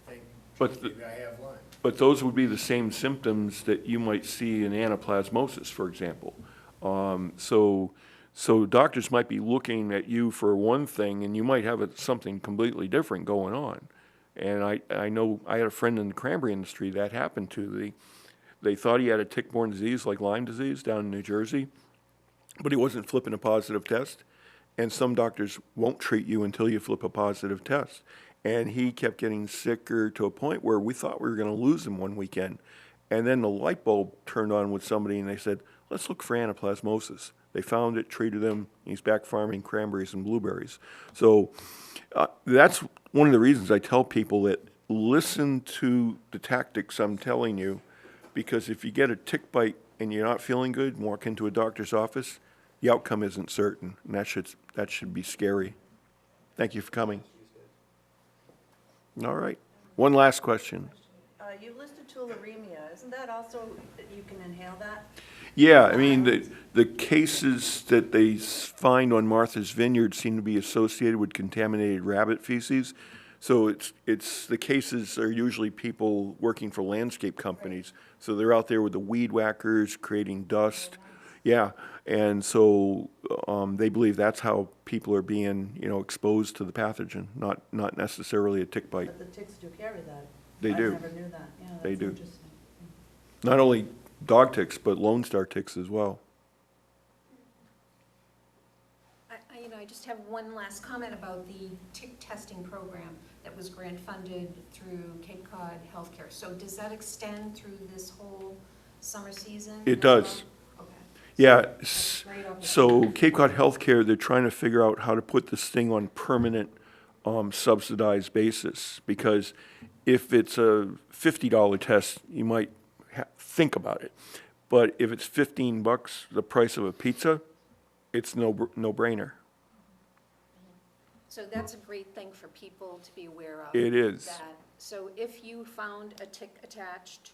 think, maybe I have Lyme. But those would be the same symptoms that you might see in anaplasmosis, for example. So doctors might be looking at you for one thing, and you might have something completely different going on. And I know I had a friend in the cranberry industry that happened to. They thought he had a tick-borne disease like Lyme disease down in New Jersey, but he wasn't flipping a positive test. And some doctors won't treat you until you flip a positive test. And he kept getting sicker to a point where we thought we were going to lose him one weekend. And then the light bulb turned on with somebody, and they said, let's look for anaplasmosis. They found it, treated him, he's back farming cranberries and blueberries. So that's one of the reasons I tell people that listen to the tactics I'm telling you, because if you get a tick bite and you're not feeling good and walk into a doctor's office, the outcome isn't certain, and that should be scary. Thank you for coming. All right. One last question. You listed tularemia, isn't that also, that you can inhale that? Yeah, I mean, the cases that they find on Martha's Vineyard seem to be associated with contaminated rabbit feces. So the cases are usually people working for landscape companies. So they're out there with the weed whackers, creating dust. Yeah, and so they believe that's how people are being, exposed to the pathogen, not necessarily a tick bite. But the ticks do carry that. They do. I never knew that, yeah, They that's do. interesting. Not only dog ticks, but Lone Star ticks as well. I just have one last comment about the tick testing program that was grant funded through Cape Cod Healthcare. So does that extend through this whole summer season? It as does. well? Okay. Yeah, That's a great so opportunity. Cape Cod Healthcare, they're trying to figure out how to put this thing on permanent subsidized basis, because if it's a $50 test, you might think about it. But if it's $15, the price of a pizza, it's no-brainer. So that's a great thing for people to be aware of. It is. So if you found a tick attached,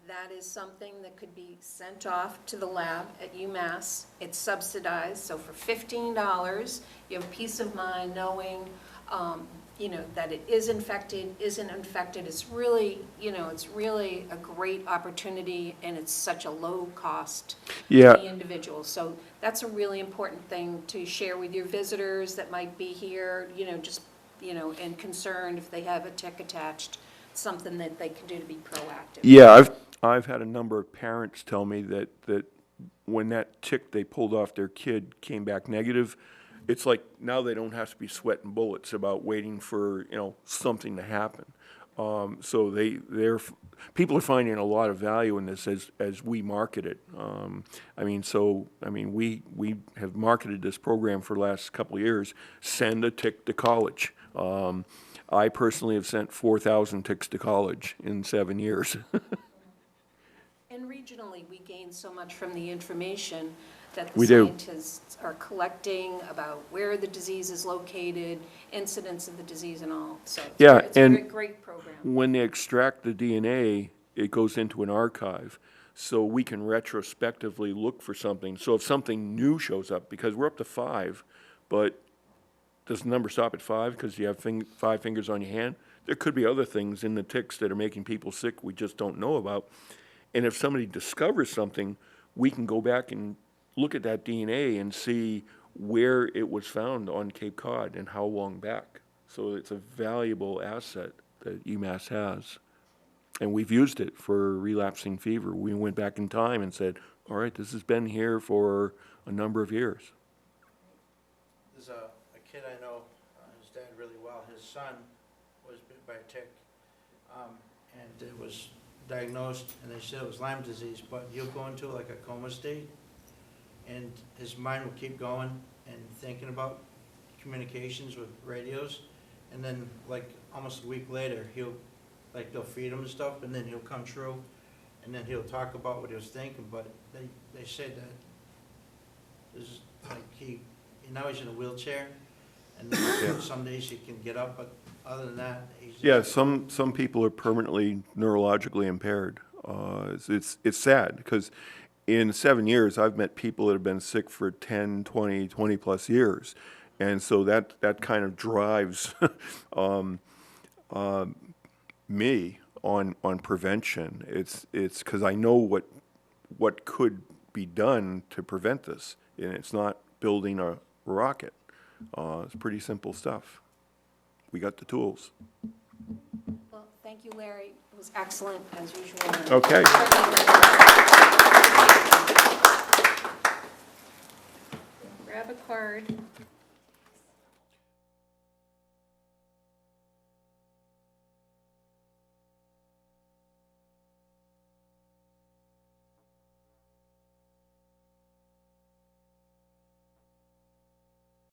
that is something that could be sent off to the lab at UMass. It's subsidized, so for $15, you have peace of mind knowing, that it is infected, isn't infected. It's really, it's really a great opportunity, and it's such a low cost to the individual. So that's a really important thing to share with your visitors that might be here, and concerned if they have a tick attached, something that they can do to be proactive. Yeah, I've had a number of parents tell me that when that tick they pulled off their kid came back negative, it's like now they don't have to be sweating bullets about waiting for something to happen. So people are finding a lot of value in this as we market it. We have marketed this program for the last couple of years. Send a tick to college. I personally have sent 4,000 ticks to college in 7 years. And regionally, we gain so much from the information that We the do. scientists are collecting about where the disease is located, incidence of the disease and all. So Yeah, it's a and great program. when they extract the DNA, it goes into an archive. So we can retrospectively look for something. So if something new shows up, because we're up to 5, but does the number stop at 5 because you have 5 fingers on your hand? There could be other things in the ticks that are making people sick we just don't know about. And if somebody discovers something, we can go back and look at that DNA and see where it was found on Cape Cod and how long back. So it's a valuable asset that UMass has. And we've used it for relapsing fever. We went back in time and said, all right, this has been here for a number of years. There's a kid I know, his dad really well, his son was bit by a tick, and it was diagnosed, and they said it was Lyme disease, but he'll go into like a coma state, and his mind will keep going and thinking about communications with radios, and then like almost a week later, they'll feed him and stuff, and then he'll come true, and then he'll talk about what he was thinking, but they said that this is like now he's in a wheelchair, and some days he can get up, but other than that, he's just... Yeah, some people are permanently neurologically impaired. It's sad because in 7 years, I've met people that have been sick for 10, 20 plus years. And so that kind of drives me on prevention. It's because I know what could be done to prevent this. And it's not building a rocket. It's pretty simple stuff. We got the tools. Well, thank you, Larry. It was excellent, as usual. Okay. Grab a card.